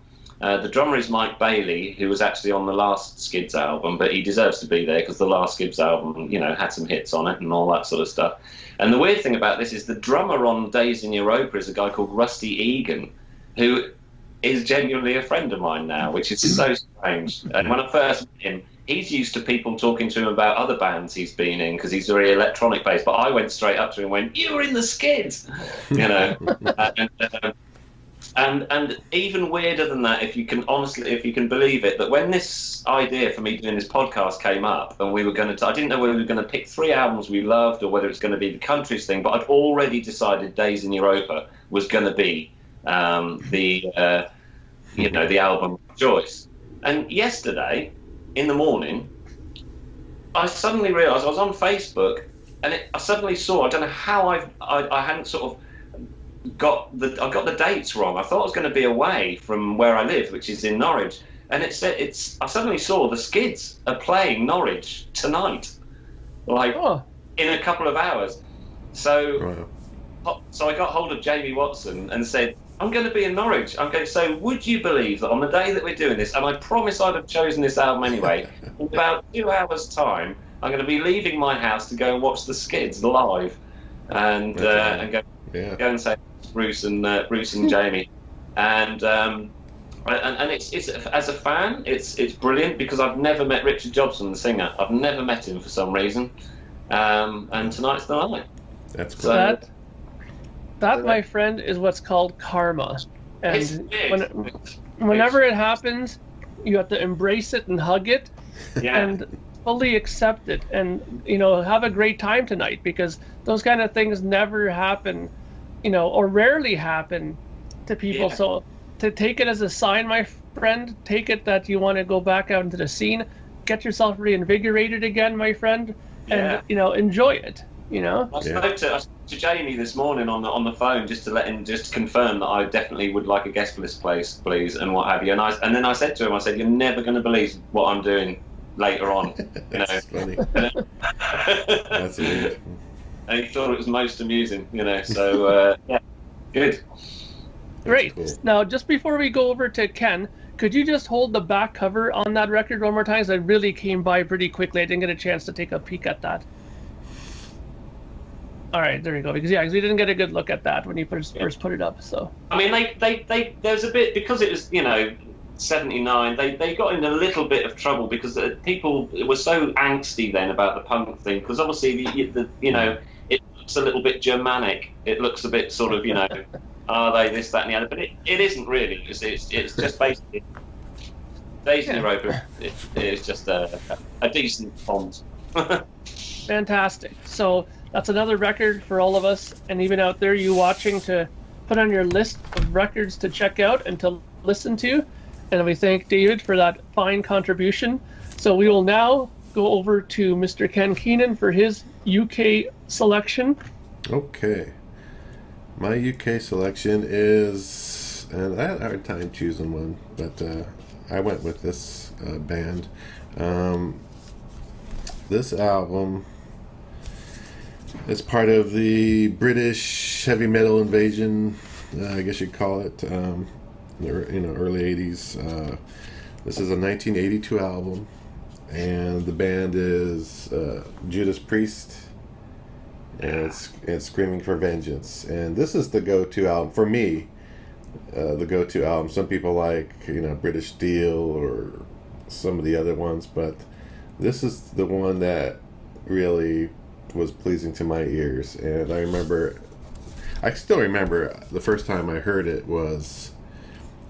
The drummer is Mike Bailey, who was actually on the last Skids album, but he deserves to be there because the last Skids album, had some hits on it and all that sort of stuff. And the weird thing about this is the drummer on Days in Europa is a guy called Rusty Egan, who is genuinely a friend of mine now, which is so strange. And when I first met him, he's used to people talking to him about other bands he's been in because he's very electronic based. But I went straight up to him and went, "You were in the Skids," And even weirder than that, if you can believe it, that when this idea for me doing this podcast came up, and we were going to, I didn't know whether we were going to pick 3 albums we loved or whether it's going to be the Country's thing, but I'd already decided Days in Europa was going to be the album of choice. And yesterday, in the morning, I suddenly realised I was on Facebook, and I suddenly saw, I don't know how I hadn't sort of I got the dates wrong. I thought I was going to be away from where I live, which is in Norwich, and I suddenly saw the Skids are playing Norwich tonight, in a couple of hours. So I got hold of Jamie Watson and said, "I'm going to be in Norwich. So would you believe that on the day that we're doing this, and I promise I'd have chosen this album anyway, in about 2 hours' time, I'm going to be leaving my house to go and watch the Skids live, and go and say Bruce and Jamie, and And it's as a fan, it's brilliant because I've never met Richard Jobson, the singer. I've never met him for some reason, and tonight's the night. That's cool. So that, my friend, is what's called karma. And whenever it happens, you have to embrace it and hug it, and fully accept it, and have a great time tonight, because those kind of things never happen, or rarely happen to people. So to take it as a sign, my friend, take it that you want to go back out into the scene, get yourself reinvigorated again, my friend, and enjoy it. I spoke to Jamie this morning on the phone just to let him just confirm that I definitely would like a guest list, please, and what have you. And then I said to him, I said, "You're never going to believe what I'm doing later on." That's funny. That's weird. And he thought it was most amusing, So good. Great. Cool. Now, just before we go over to Ken, could you just hold the back cover on that record one more time? 'Cause I really came by pretty quickly. I didn't get a chance to take a peek at that. All right, there you go. Because we didn't get a good look at that when you first put it up. So I mean, they there's a bit, because it was 79. They got in a little bit of trouble because people were so angsty then about the punk thing, because obviously it looks a little bit Germanic. It looks a bit sort of are they this, that, and the other? But it isn't really. It's just basically Days in Europa. It's just a decent font. fantastic. So that's another record for all of us, and even out there, you watching, to put on your list of records to check out and to listen to. And we thank David for that fine contribution. So we will now go over to Mr. Ken Keenan for his UK selection. Okay. My UK selection is, and I had a hard time choosing one, but I went with this band. This album is part of the British heavy metal invasion, I guess you'd call it, early 80s. This is a 1982 album, and the band is Judas Priest, and it's Screaming for Vengeance. And this is the go-to album for me. The go-to album. Some people like British Steel or some of the other ones, but this is the one that really was pleasing to my ears. And I still remember the first time I heard it was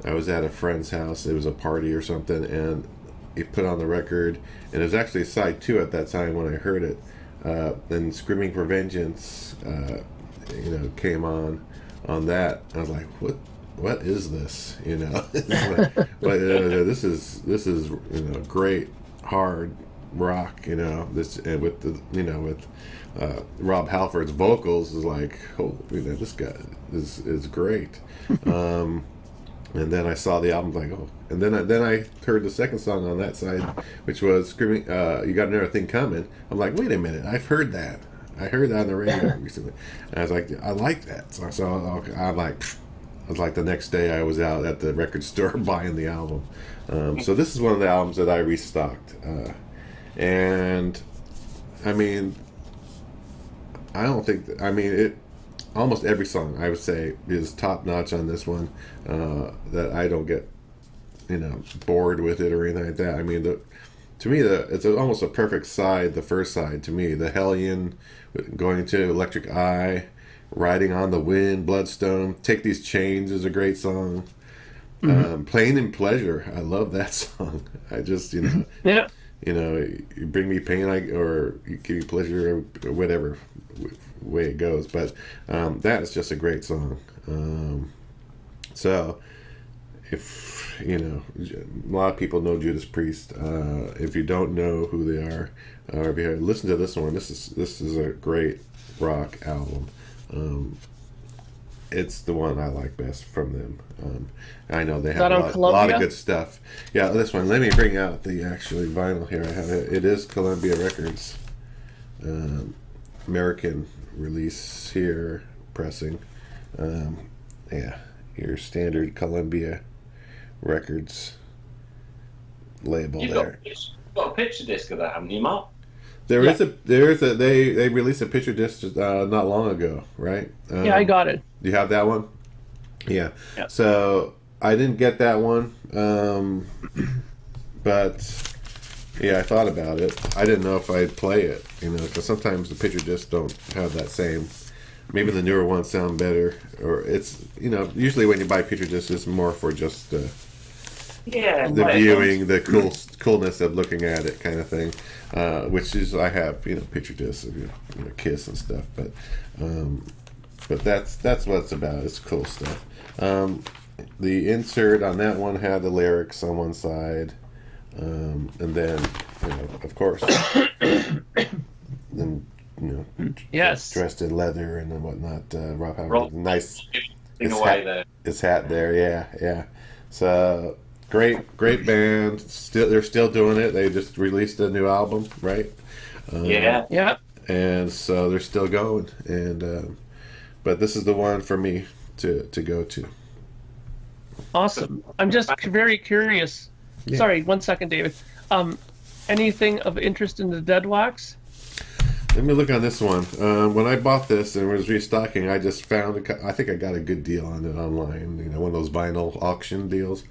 I was at a friend's house. It was a party or something, and he put on the record, and it was actually side 2 at that time when I heard it. Then Screaming for Vengeance, came on that. I was like, what is this? But this is great hard rock. This, and with with Rob Halford's vocals is like, this guy is great. And then I saw the album, like, and then I heard the second song on that side, which was Screaming, You Got Another Thing Coming. I'm like, wait a minute, I've heard that. I heard that on the radio recently. And I was like, I like that. So I'm like, it was like the next day I was out at the record store buying the album. So this is one of the albums that I restocked. And I mean, almost every song I would say is top notch on this one. That I don't get, bored with it or anything like that. I mean, to me, it's almost a perfect side. The first side to me, the Hellion, going to Electric Eye, Riding on the Wind, Bloodstone, Take These Chains is a great song. Pain and Pleasure, I love that song. I just, yeah. You bring me pain, or you give me pleasure, or whatever way it goes. But that is just a great song. So, if a lot of people know Judas Priest. If you don't know who they are, or if you listen to this one, this is a great rock album. It's the one I like best from them. I know they have a lot of good stuff. Yeah, this one. Let me bring out the actually vinyl here. I have it. It is Columbia Records, American release here, pressing. Yeah, your standard Columbia Records label there. You've got a picture disc of that, haven't you, Mark? They released a picture disc not long ago, right? Yeah, I got it. Do you have that one? Yeah. So I didn't get that one, but yeah, I thought about it. I didn't know if I'd play it, because sometimes the picture discs don't have that same. Maybe the newer ones sound better, or it's usually when you buy picture discs, it's more for just the viewing, the coolness of looking at it, kind of thing. Which is I have picture discs of Kiss and stuff, but that's what it's about. It's cool stuff. The insert on that one had the lyrics on one side, and then of course, then yes, dressed in leather and whatnot. Rob Howard, Rob, nice. His hat there, yeah. So great band. They're still doing it. They just released a new album, right? Yeah. And so they're still going. And but this is the one for me to go to. Awesome. I'm just very curious. Yeah. Sorry, 1 second, David. Anything of interest in the Dead Wax? Let me look on this one. When I bought this and was restocking, I just found I think I got a good deal on it online. One of those vinyl auction deals.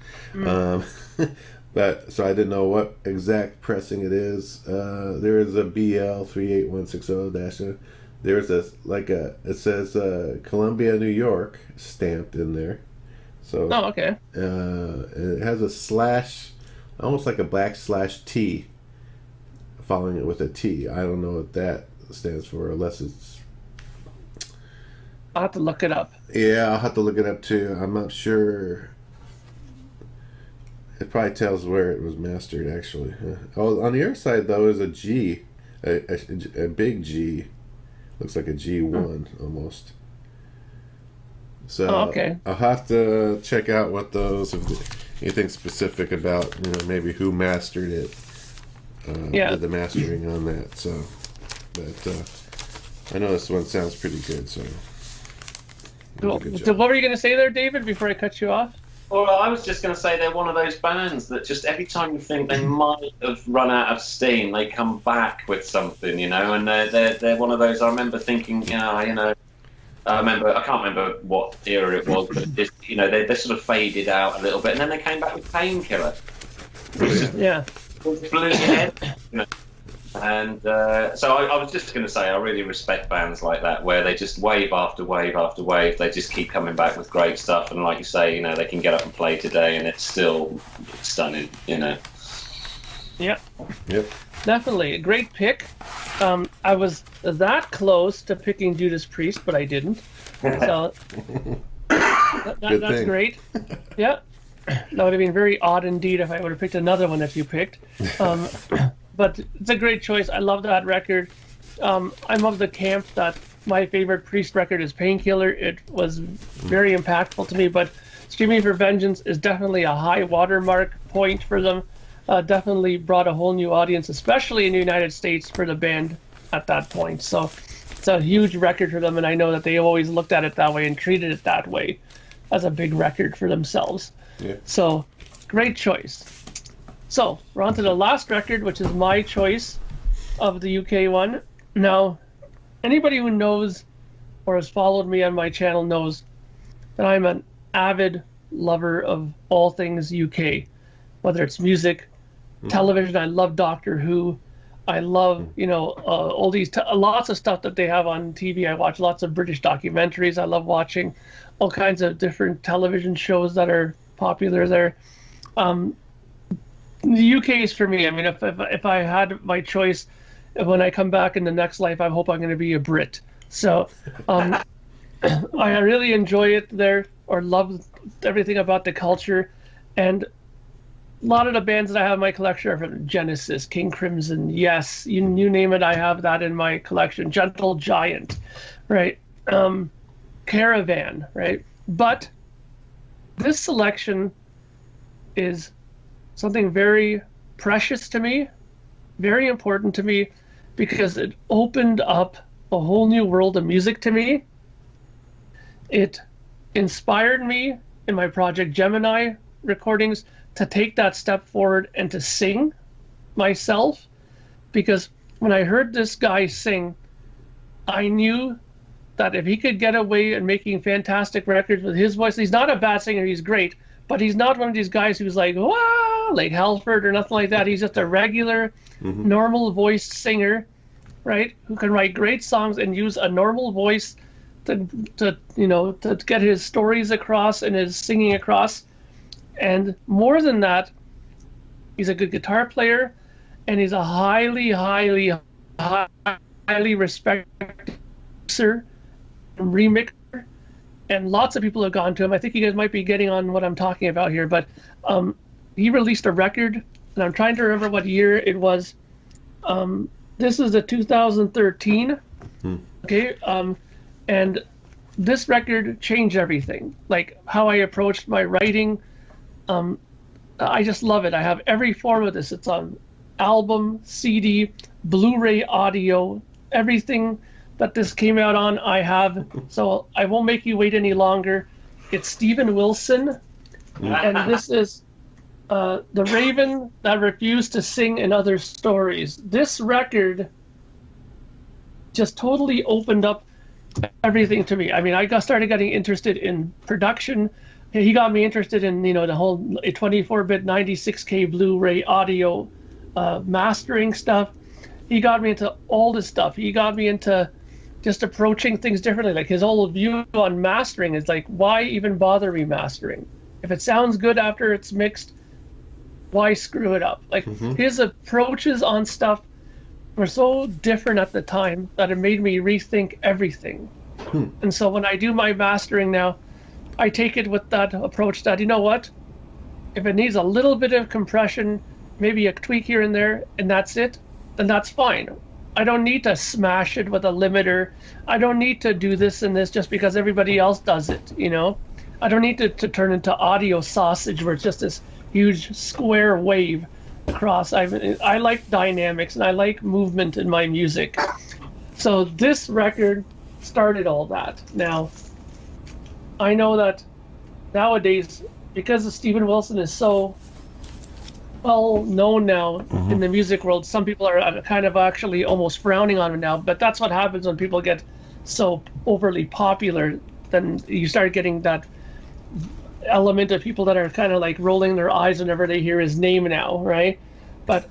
But so I didn't know what exact pressing it is. There is a BL 38160-. There's it says Columbia, New York stamped in there. So okay. It has a slash, almost like a /T, following it with a T. I don't know what that stands for, unless it's. I'll have to look it up. Yeah, I'll have to look it up too. I'm not sure. It probably tells where it was mastered, actually. Oh, on the other side though is a G, a big G. Looks like a G1 almost. So okay. I'll have to check out what those, if anything specific about maybe who mastered it. Did the mastering on that. So, but I know this one sounds pretty good. So, cool. So what were you going to say there, David? Before I cut you off. Well, I was just going to say they're one of those bands that just every time you think they might have run out of steam, they come back with something, and they're one of those. I remember thinking, I can't remember what era it was, but they sort of faded out a little bit, and then they came back with Painkiller. Yeah. Blew your head, And so I was just going to say I really respect bands like that, where they just wave after wave after wave. They just keep coming back with great stuff, and like you say, they can get up and play today, and it's still stunning. Yep. Yep. Definitely a great pick. I was that close to picking Judas Priest, but I didn't. So that's great. Yeah. That would have been very odd indeed if I would have picked another one that you picked. But it's a great choice. I love that record. I'm of the camp that my favorite Priest record is Painkiller. It was very impactful to me, but Screaming for Vengeance is definitely a high watermark point for them. Definitely brought a whole new audience, especially in the United States, for the band at that point. So it's a huge record for them, and I know that they always looked at it that way and treated it that way as a big record for themselves. Yeah. So, great choice. So, we're on to the last record, which is my choice of the UK one. Now, anybody who knows or has followed me on my channel knows that I'm an avid lover of all things UK, whether it's music, television. I love Doctor Who. I love, all these, lots of stuff that they have on TV. I watch lots of British documentaries. I love watching all kinds of different television shows that are popular there. The UK is for me. I mean, if I had my choice, when I come back in the next life, I hope I'm going to be a Brit. So I really enjoy it there, or love everything about the culture. And a lot of the bands that I have in my collection are from Genesis, King Crimson, Yes, you name it, I have that in my collection. Gentle Giant, right? Caravan, right? But this selection is something very precious to me, very important to me, because it opened up a whole new world of music to me. It inspired me in my Project Gemini recordings to take that step forward and to sing myself, because when I heard this guy sing, I knew that if he could get away and making fantastic records with his voice, he's not a bad singer, he's great, but he's not one of these guys who's like, wow, like Halford or nothing like that. He's just a regular, normal voiced singer, right? Who can write great songs and use a normal voice to get his stories across and his singing across. And more than that, he's a good guitar player, and he's a highly respected producer and remixer. And lots of people have gone to him. I think you guys might be getting on what I'm talking about here, but he released a record, and I'm trying to remember what year it was. This is the 2013. Okay, and this record changed everything, like how I approached my writing. I just love it. I have every form of this. It's on album, CD, Blu-ray, audio, everything that this came out on, I have. So I won't make you wait any longer. It's Steven Wilson, and this is The Raven That Refused to Sing in Other Stories. This record just totally opened up everything to me. I mean, I started getting interested in production. He got me interested in, the whole 24-bit 96K Blu-ray audio mastering stuff. He got me into all this stuff. He got me into just approaching things differently. Like his whole view on mastering is like, why even bother remastering? If it sounds good after it's mixed, why screw it up? Like his approaches on stuff were so different at the time that it made me rethink everything. And so when I do my mastering now, I take it with that approach that, you know what? If it needs a little bit of compression, maybe a tweak here and there, and that's it, then that's fine. I don't need to smash it with a limiter. I don't need to do this and this just because everybody else does it, I don't need to turn into audio sausage where it's just this huge square wave across. I like dynamics and I like movement in my music. So this record started all that. Now, I know that nowadays, because Steven Wilson is so well known now in the music world, some people are kind of actually almost frowning on him now. But that's what happens when people get so overly popular. Then you start getting that element of people that are kind of like rolling their eyes whenever they hear his name now, right? But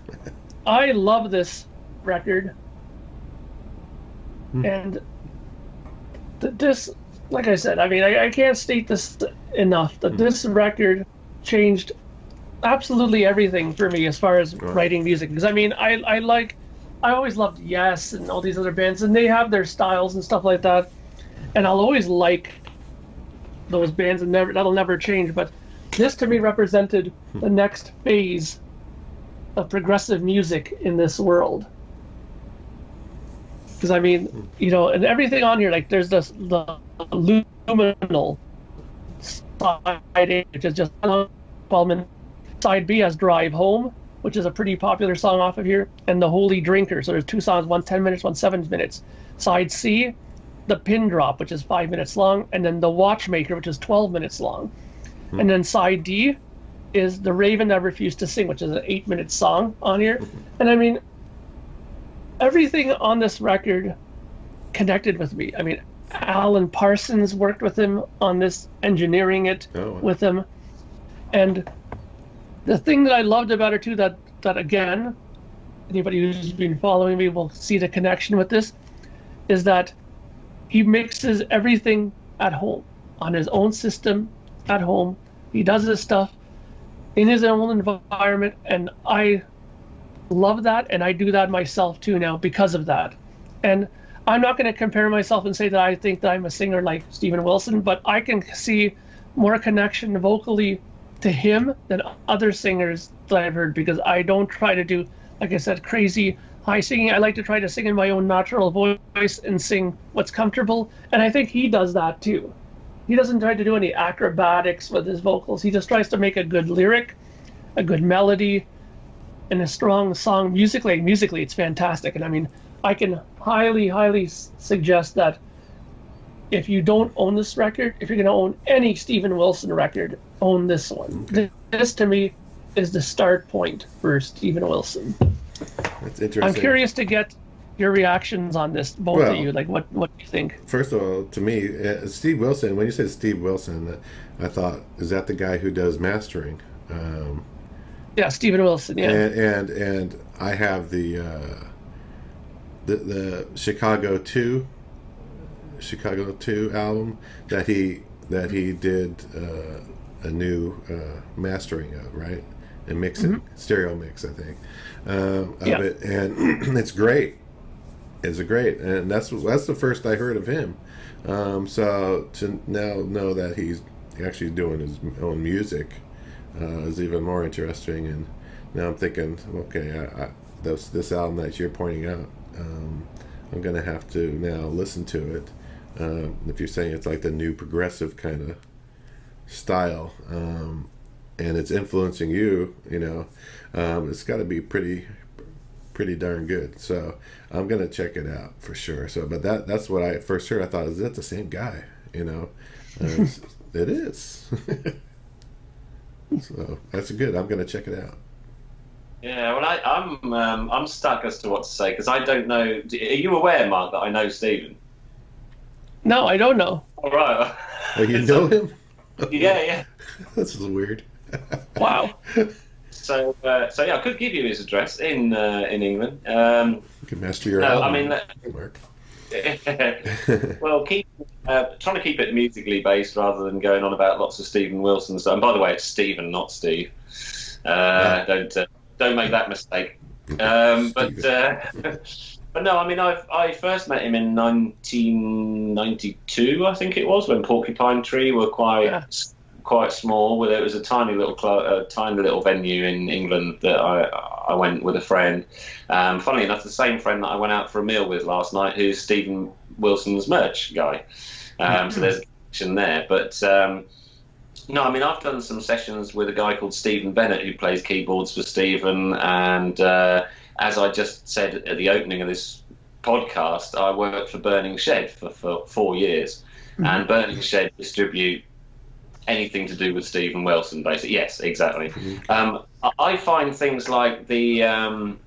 I love this record. And this, like I said, I mean, I can't state this enough, that this record changed absolutely everything for me as far as writing music. Because I mean, I always loved Yes and all these other bands, and they have their styles and stuff like that, and I'll always like those bands, and that'll never change. But this to me represented the next phase of progressive music in this world. Because I mean, and everything on here, like there's the luminal side A, which is just 12 minutes. Side B has Drive Home, which is a pretty popular song off of here, and The Holy Drinker. So there's two songs, one 10 minutes, one 7 minutes. Side C, The Pin Drop, which is 5 minutes long, and then The Watchmaker, which is 12 minutes long. And then side D is The Raven That Refused to Sing, which is an 8-minute song on here. And I mean, everything on this record connected with me. I mean, Alan Parsons worked with him on this, engineering it with him. And the thing that I loved about it too, that again, anybody who's been following me will see the connection with this, is that he mixes everything at home, on his own system, at home. He does his stuff in his own environment, and I love that, and I do that myself too now because of that. And I'm not going to compare myself and say that I think that I'm a singer like Steven Wilson, but I can see more connection vocally to him than other singers that I've heard, because I don't try to do, like I said, crazy high singing. I like to try to sing in my own natural voice and sing what's comfortable, and I think he does that too. He doesn't try to do any acrobatics with his vocals. He just tries to make a good lyric, a good melody, and a strong song. Musically it's fantastic. And I mean, I can highly suggest that if you don't own this record, if you're going to own any Steven Wilson record, own this one. Okay. This to me is the start point for Steven Wilson. That's interesting. I'm curious to get your reactions on this, both Well, of you. Like, what do you think? first of all, to me, Steve Wilson. When you said Steve Wilson, I thought, is that the guy who does mastering? Yeah, Stephen Wilson. Yeah. And I have the Chicago 2 album that he did a new mastering of, right, and mixing, stereo mix, I think, of it, and it's great. It's great, and that's the first I heard of him. So to now know that he's actually doing his own music is even more interesting. And now I'm thinking, okay, this album that you're pointing out, I'm gonna have to now listen to it. If you're saying it's like the new progressive kind of style, and it's influencing you, it's got to be pretty darn good. So I'm gonna check it out for sure. So, but that's what I first heard. I thought, is that the same guy? It is. So that's good. I'm gonna check it out. Yeah, well, I'm stuck as to what to say because I don't know. Are you aware, Mark, that I know Stephen? No, I don't know. All right. Oh, you know him? Yeah. This is weird. Wow. So yeah, I could give you his address in England. You can master your album, Mark. Well, trying to keep it musically based rather than going on about lots of Stephen Wilson stuff. And by the way, it's Stephen, not Steve. Don't make that mistake. But no, I mean, I first met him in 1992, I think it was, when Porcupine Tree were quite small. Well, it was a tiny little venue in England that I went with a friend. Funnily enough, the same friend that I went out for a meal with last night, who's Stephen Wilson's merch guy. So there's a connection there. But no, I mean, I've done some sessions with a guy called Stephen Bennett who plays keyboards for Stephen, and as I just said at the opening of this podcast, I worked for Burning Shed for 4 years, and Burning Shed distribute anything to do with Stephen Wilson, basically. Yes, exactly. I find things like the hand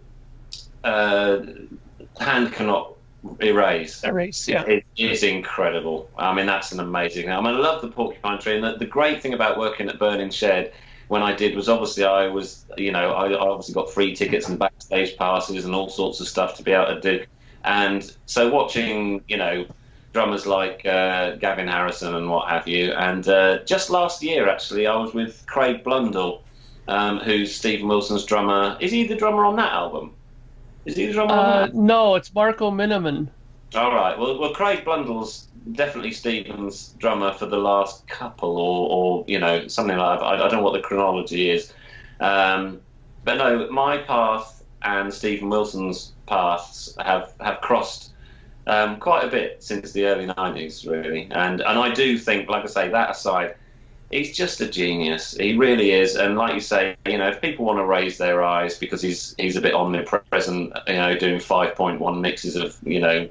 cannot erase. Yeah. It is incredible. I mean, that's an amazing. I mean, I love the Porcupine Tree, and the great thing about working at Burning Shed when I did was obviously I obviously got free tickets and backstage passes and all sorts of stuff to be able to do. And so watching, drummers like Gavin Harrison and what have you. And just last year, actually, I was with Craig Blundell, who's Stephen Wilson's drummer. Is he the drummer on that album? Is he the drummer on that? No, it's Marco Miniman. All right. Well, Craig Blundell's definitely Stephen's drummer for the last couple, or something like that. I don't know what the chronology is. But no, my path and Stephen Wilson's paths have crossed quite a bit since the early 90s, really. And I do think, like I say, that aside, he's just a genius. He really is. And like you say, if people want to raise their eyes because he's a bit omnipresent, doing 5.1 mixes of,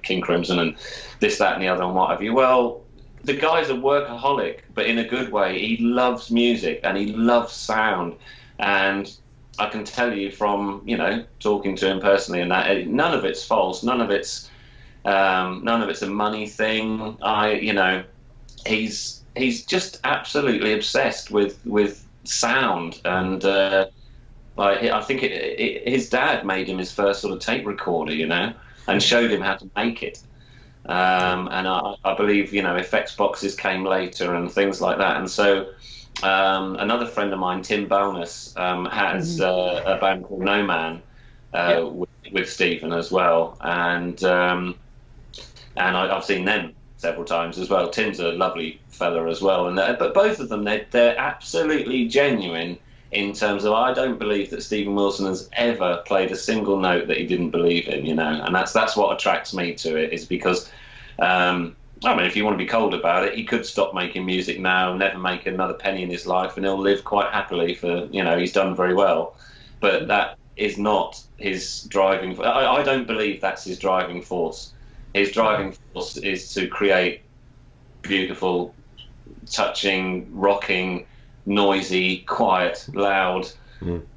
King Crimson and this, that, and the other, and what have you. Well, the guy's a workaholic, but in a good way. He loves music and he loves sound. And I can tell you from, talking to him personally, and that none of it's false. None of it's a money thing. He's just absolutely obsessed with sound, and I think his dad made him his first sort of tape recorder, and showed him how to make it. And I believe effects boxes came later and things like that. And so another friend of mine, Tim Bonus, has a band called No Man with Stephen as well, and I've seen them several times as well. Tim's a lovely fella as well, but both of them, they're absolutely genuine in terms of, I don't believe that Stephen Wilson has ever played a single note that he didn't believe in, and that's what attracts me to it, is because if you want to be cold about it, he could stop making music now, never make another penny in his life, and he'll live quite happily for, he's done very well, but that is not his driving. I don't believe that's his driving force. His driving force is to create beautiful, touching, rocking, noisy, quiet, loud,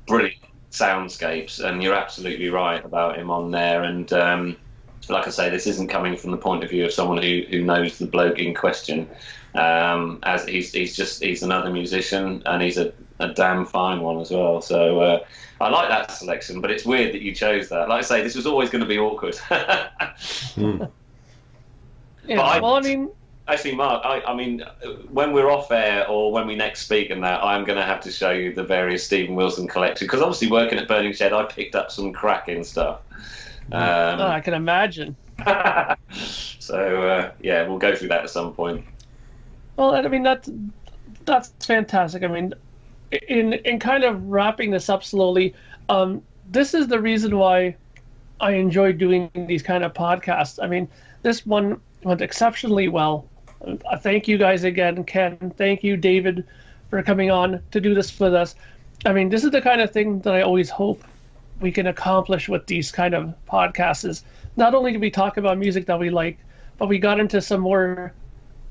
brilliant soundscapes. And you're absolutely right about him on there. And like I say, this isn't coming from the point of view of someone who knows the bloke in question. As he's another musician, and he's a damn fine one as well. So I like that selection, but it's weird that you chose that. Like I say, this was always going to be awkward. Yeah, well, I mean, actually, Mark, I mean, when we're off air or when we next speak and that, I'm going to have to show you the various Stephen Wilson collection, because obviously working at Burning Shed, I picked up some cracking stuff. I can imagine. So yeah, we'll go through that at some point. Well, I mean, that's fantastic. I mean, in kind of wrapping this up slowly, this is the reason why I enjoy doing these kind of podcasts. I mean, this one went exceptionally well. Thank you guys again, Ken. Thank you, David, for coming on to do this with us. I mean, this is the kind of thing that I always hope we can accomplish with these kind of podcasts. Is not only do we talk about music that we like, but we got into some more,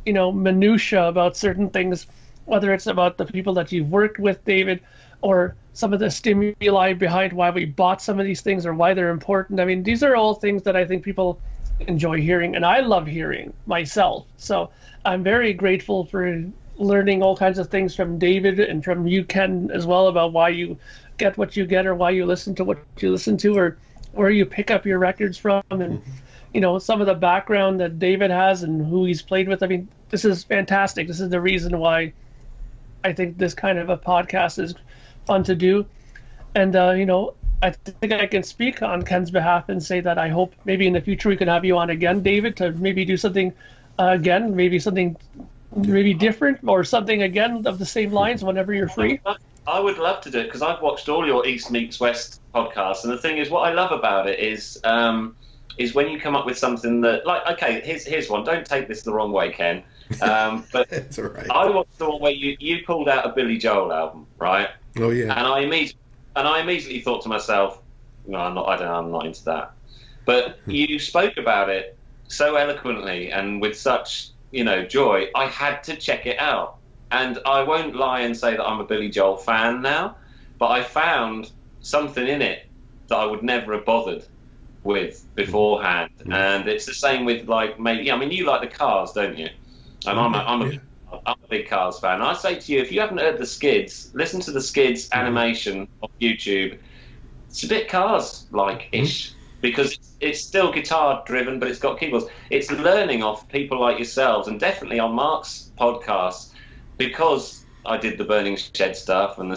minutia about certain things, whether it's about the people that you've worked with, David, or some of the stimuli behind why we bought some of these things or why they're important. I mean, these are all things that I think people enjoy hearing, and I love hearing myself. So I'm very grateful for learning all kinds of things from David and from you, Ken, as well, about why you get what you get, or why you listen to what you listen to, or where you pick up your records from, and some of the background that David has and who he's played with. I mean, this is fantastic. This is the reason why I think this kind of a podcast is fun to do. And I think I can speak on Ken's behalf and say that I hope maybe in the future we can have you on again, David, to maybe do something again, maybe something maybe different, or something again of the same lines whenever you're free. I would love to do it, because I've watched all your East Meets West podcasts, and the thing is, what I love about it is when you come up with something that, like, okay, here's one. Don't take this the wrong way, Ken. But it's all right. I watched the one where you pulled out a Billy Joel album, right? Oh yeah. And I immediately thought to myself, no, I'm not into that. But you spoke about it so eloquently and with such, joy. I had to check it out. And I won't lie and say that I'm a Billy Joel fan now, but I found something in it that I would never have bothered with beforehand. And it's the same with, like, maybe, I mean, you like the Cars, don't you? And I'm a big Cars fan. I say to you, if you haven't heard the Skids, listen to the Skids animation on YouTube. It's a bit Cars-like-ish, because it's still guitar-driven, but it's got keyboards. It's learning off people like yourselves, and definitely on Mark's podcast, because I did the Burning Shed stuff and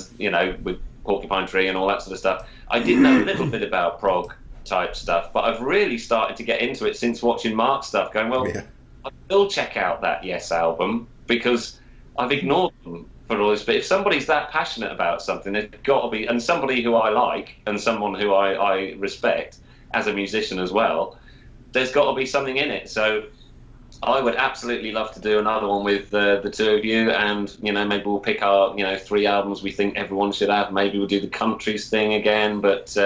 with Porcupine Tree and all that sort of stuff. I did know a little bit about prog type stuff, but I've really started to get into it since watching Mark's stuff, going, well, yeah. I will check out that Yes album, because I've ignored them for all this. But if somebody's that passionate about something, there's got to be, and somebody who I like and someone who I respect as a musician as well, there's got to be something in it. So I would absolutely love to do another one with the two of you, and maybe we'll pick our 3 albums we think everyone should have. Maybe we'll do the countries thing again. But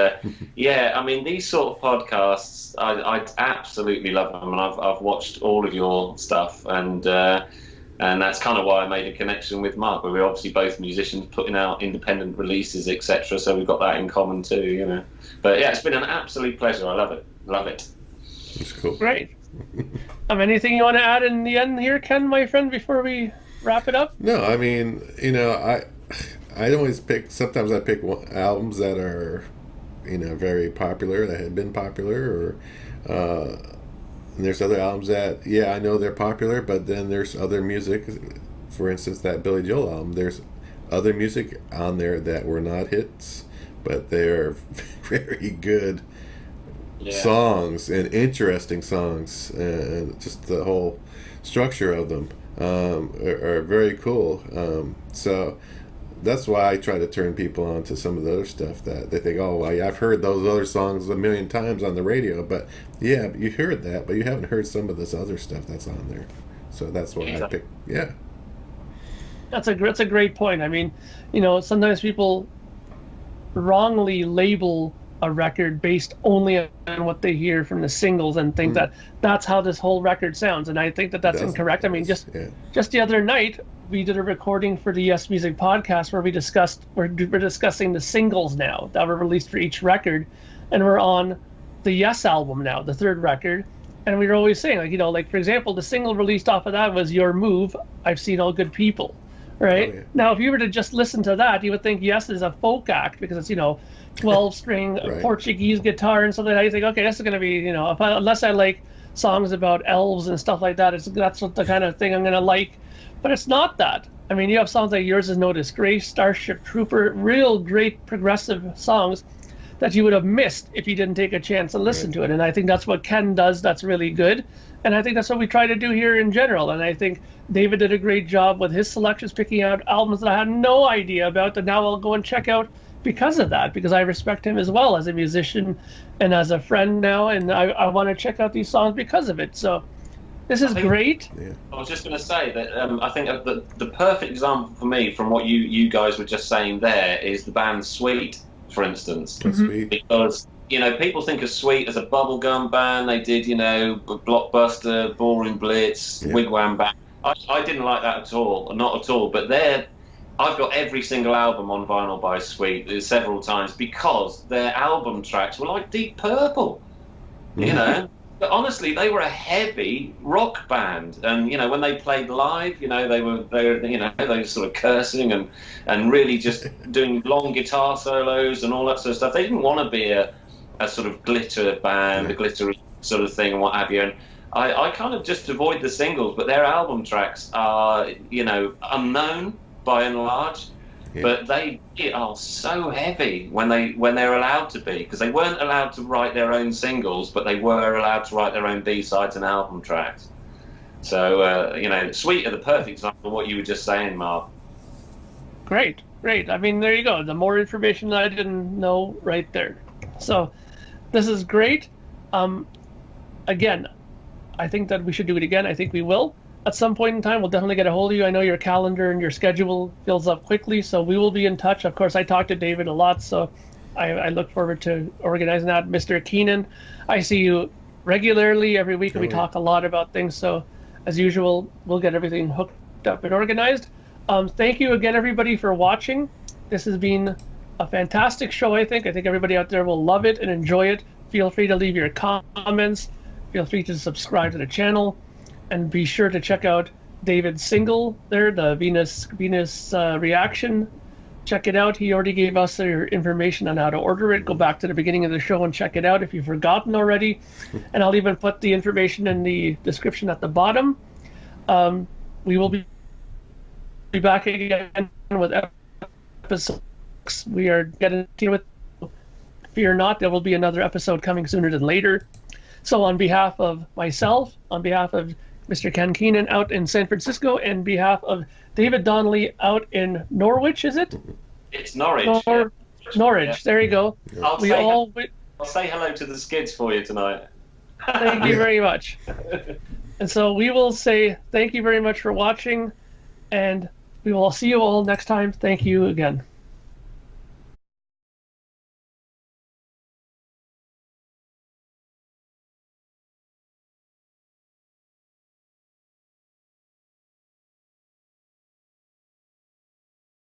yeah, I mean, these sort of podcasts, I absolutely love them, and I've watched all of your stuff, and that's kind of why I made a connection with Mark. We're obviously both musicians putting out independent releases, etc. So we've got that in common too, But yeah, it's been an absolute pleasure. I love it. Love it. It's cool. Great. Anything you want to add in the end here, Ken, my friend, before we wrap it up? No, I mean, I always pick. Sometimes I pick albums that are, very popular, that have been popular, or and there's other albums that, yeah, I know they're popular, but then there's other music. For instance, that Billy Joel album. There's other music on there that were not hits, but they're very good. Yeah. Songs and interesting songs, and just the whole structure of them are very cool. So that's why I try to turn people on to some of the other stuff that they think, oh, well, I've heard those other songs a million times on the radio, but yeah, you heard that, but you haven't heard some of this other stuff that's on there. So that's why I picked. Yeah, that's a great point. I mean, sometimes people wrongly label a record based only on what they hear from the singles and think that that's how this whole record sounds, and I think that's incorrect. I mean, just the other night we did a recording for the Yes Music podcast where we're discussing the singles now that were released for each record, and we're on the Yes album now, the third record, and we were always saying, like, you know, like for example, the single released off of that was Your Move, I've Seen All Good People, right? Oh, yeah. Now, if you were to just listen to that, you would think Yes is a folk act because it's, you know, 12-string Right. Portuguese guitar and something like that. You think, okay, this is going to be, you know, unless I like songs about elves and stuff like that, that's what the kind of thing I'm going to like. But it's not that. I mean, you have songs like Yours Is No Disgrace, Starship Trooper, real great progressive songs that you would have missed if you didn't take a chance and listen to it. And I think that's what Ken does that's really good. And I think that's what we try to do here in general. And I think David did a great job with his selections, picking out albums that I had no idea about that now I'll go and check out because of that, because I respect him as well as a musician and as a friend now. And I want to check out these songs because of it. So this is great. Yeah. I was just going to say that I think the perfect example for me from what you guys were just saying there is the band Sweet, for instance. Sweet. Because, you know, people think of Sweet as a bubblegum band. They did, you know, Blockbuster, Ballroom Blitz, Wigwam Band. I didn't like that at all, not at all. But I've got every single album on vinyl by Sweet several times because their album tracks were like Deep Purple, you know. But honestly, they were a heavy rock band, and you know when they played live, you know they were sort of cursing and really just doing long guitar solos and all that sort of stuff. They didn't want to be a sort of glitter band, a glittery sort of thing and what have you. And I kind of just avoid the singles, but their album tracks are, you know, unknown by and large. Yeah. But they are so heavy when they're allowed to be, because they weren't allowed to write their own singles, but they were allowed to write their own B-sides and album tracks. So, you know, Sweet are the perfect example of what you were just saying, Mark. Great. I mean, there you go. The more information that I didn't know right there. So this is great. Again, I think that we should do it again. I think we will. At some point in time, we'll definitely get a hold of you. I know your calendar and your schedule fills up quickly, so we will be in touch. Of course, I talk to David a lot, so I look forward to organizing that. Mr. Keenan, I see you regularly every week, and we talk a lot about things. So, as usual, we'll get everything hooked up and organized. Thank you again, everybody, for watching. This has been a fantastic show, I think. I think everybody out there will love it and enjoy it. Feel free to leave your comments. Feel free to subscribe to the channel. And be sure to check out David's single there, the Venus Reaction. Check it out. He already gave us your information on how to order it. Go back to the beginning of the show and check it out if you've forgotten already. And I'll even put the information in the description at the bottom. We will be back again with episode 6. We are getting with. Fear not, there will be another episode coming sooner than later. So on behalf of myself, on behalf of Mr. Ken Keenan out in San Francisco, and behalf of David Donley out in Norwich, is it? It's Norwich. Norwich, Yeah. There you go. I'll say hello to the skids for you tonight. Thank you very much. And so we will say thank you very much for watching, and we will see you all next time. Thank you again.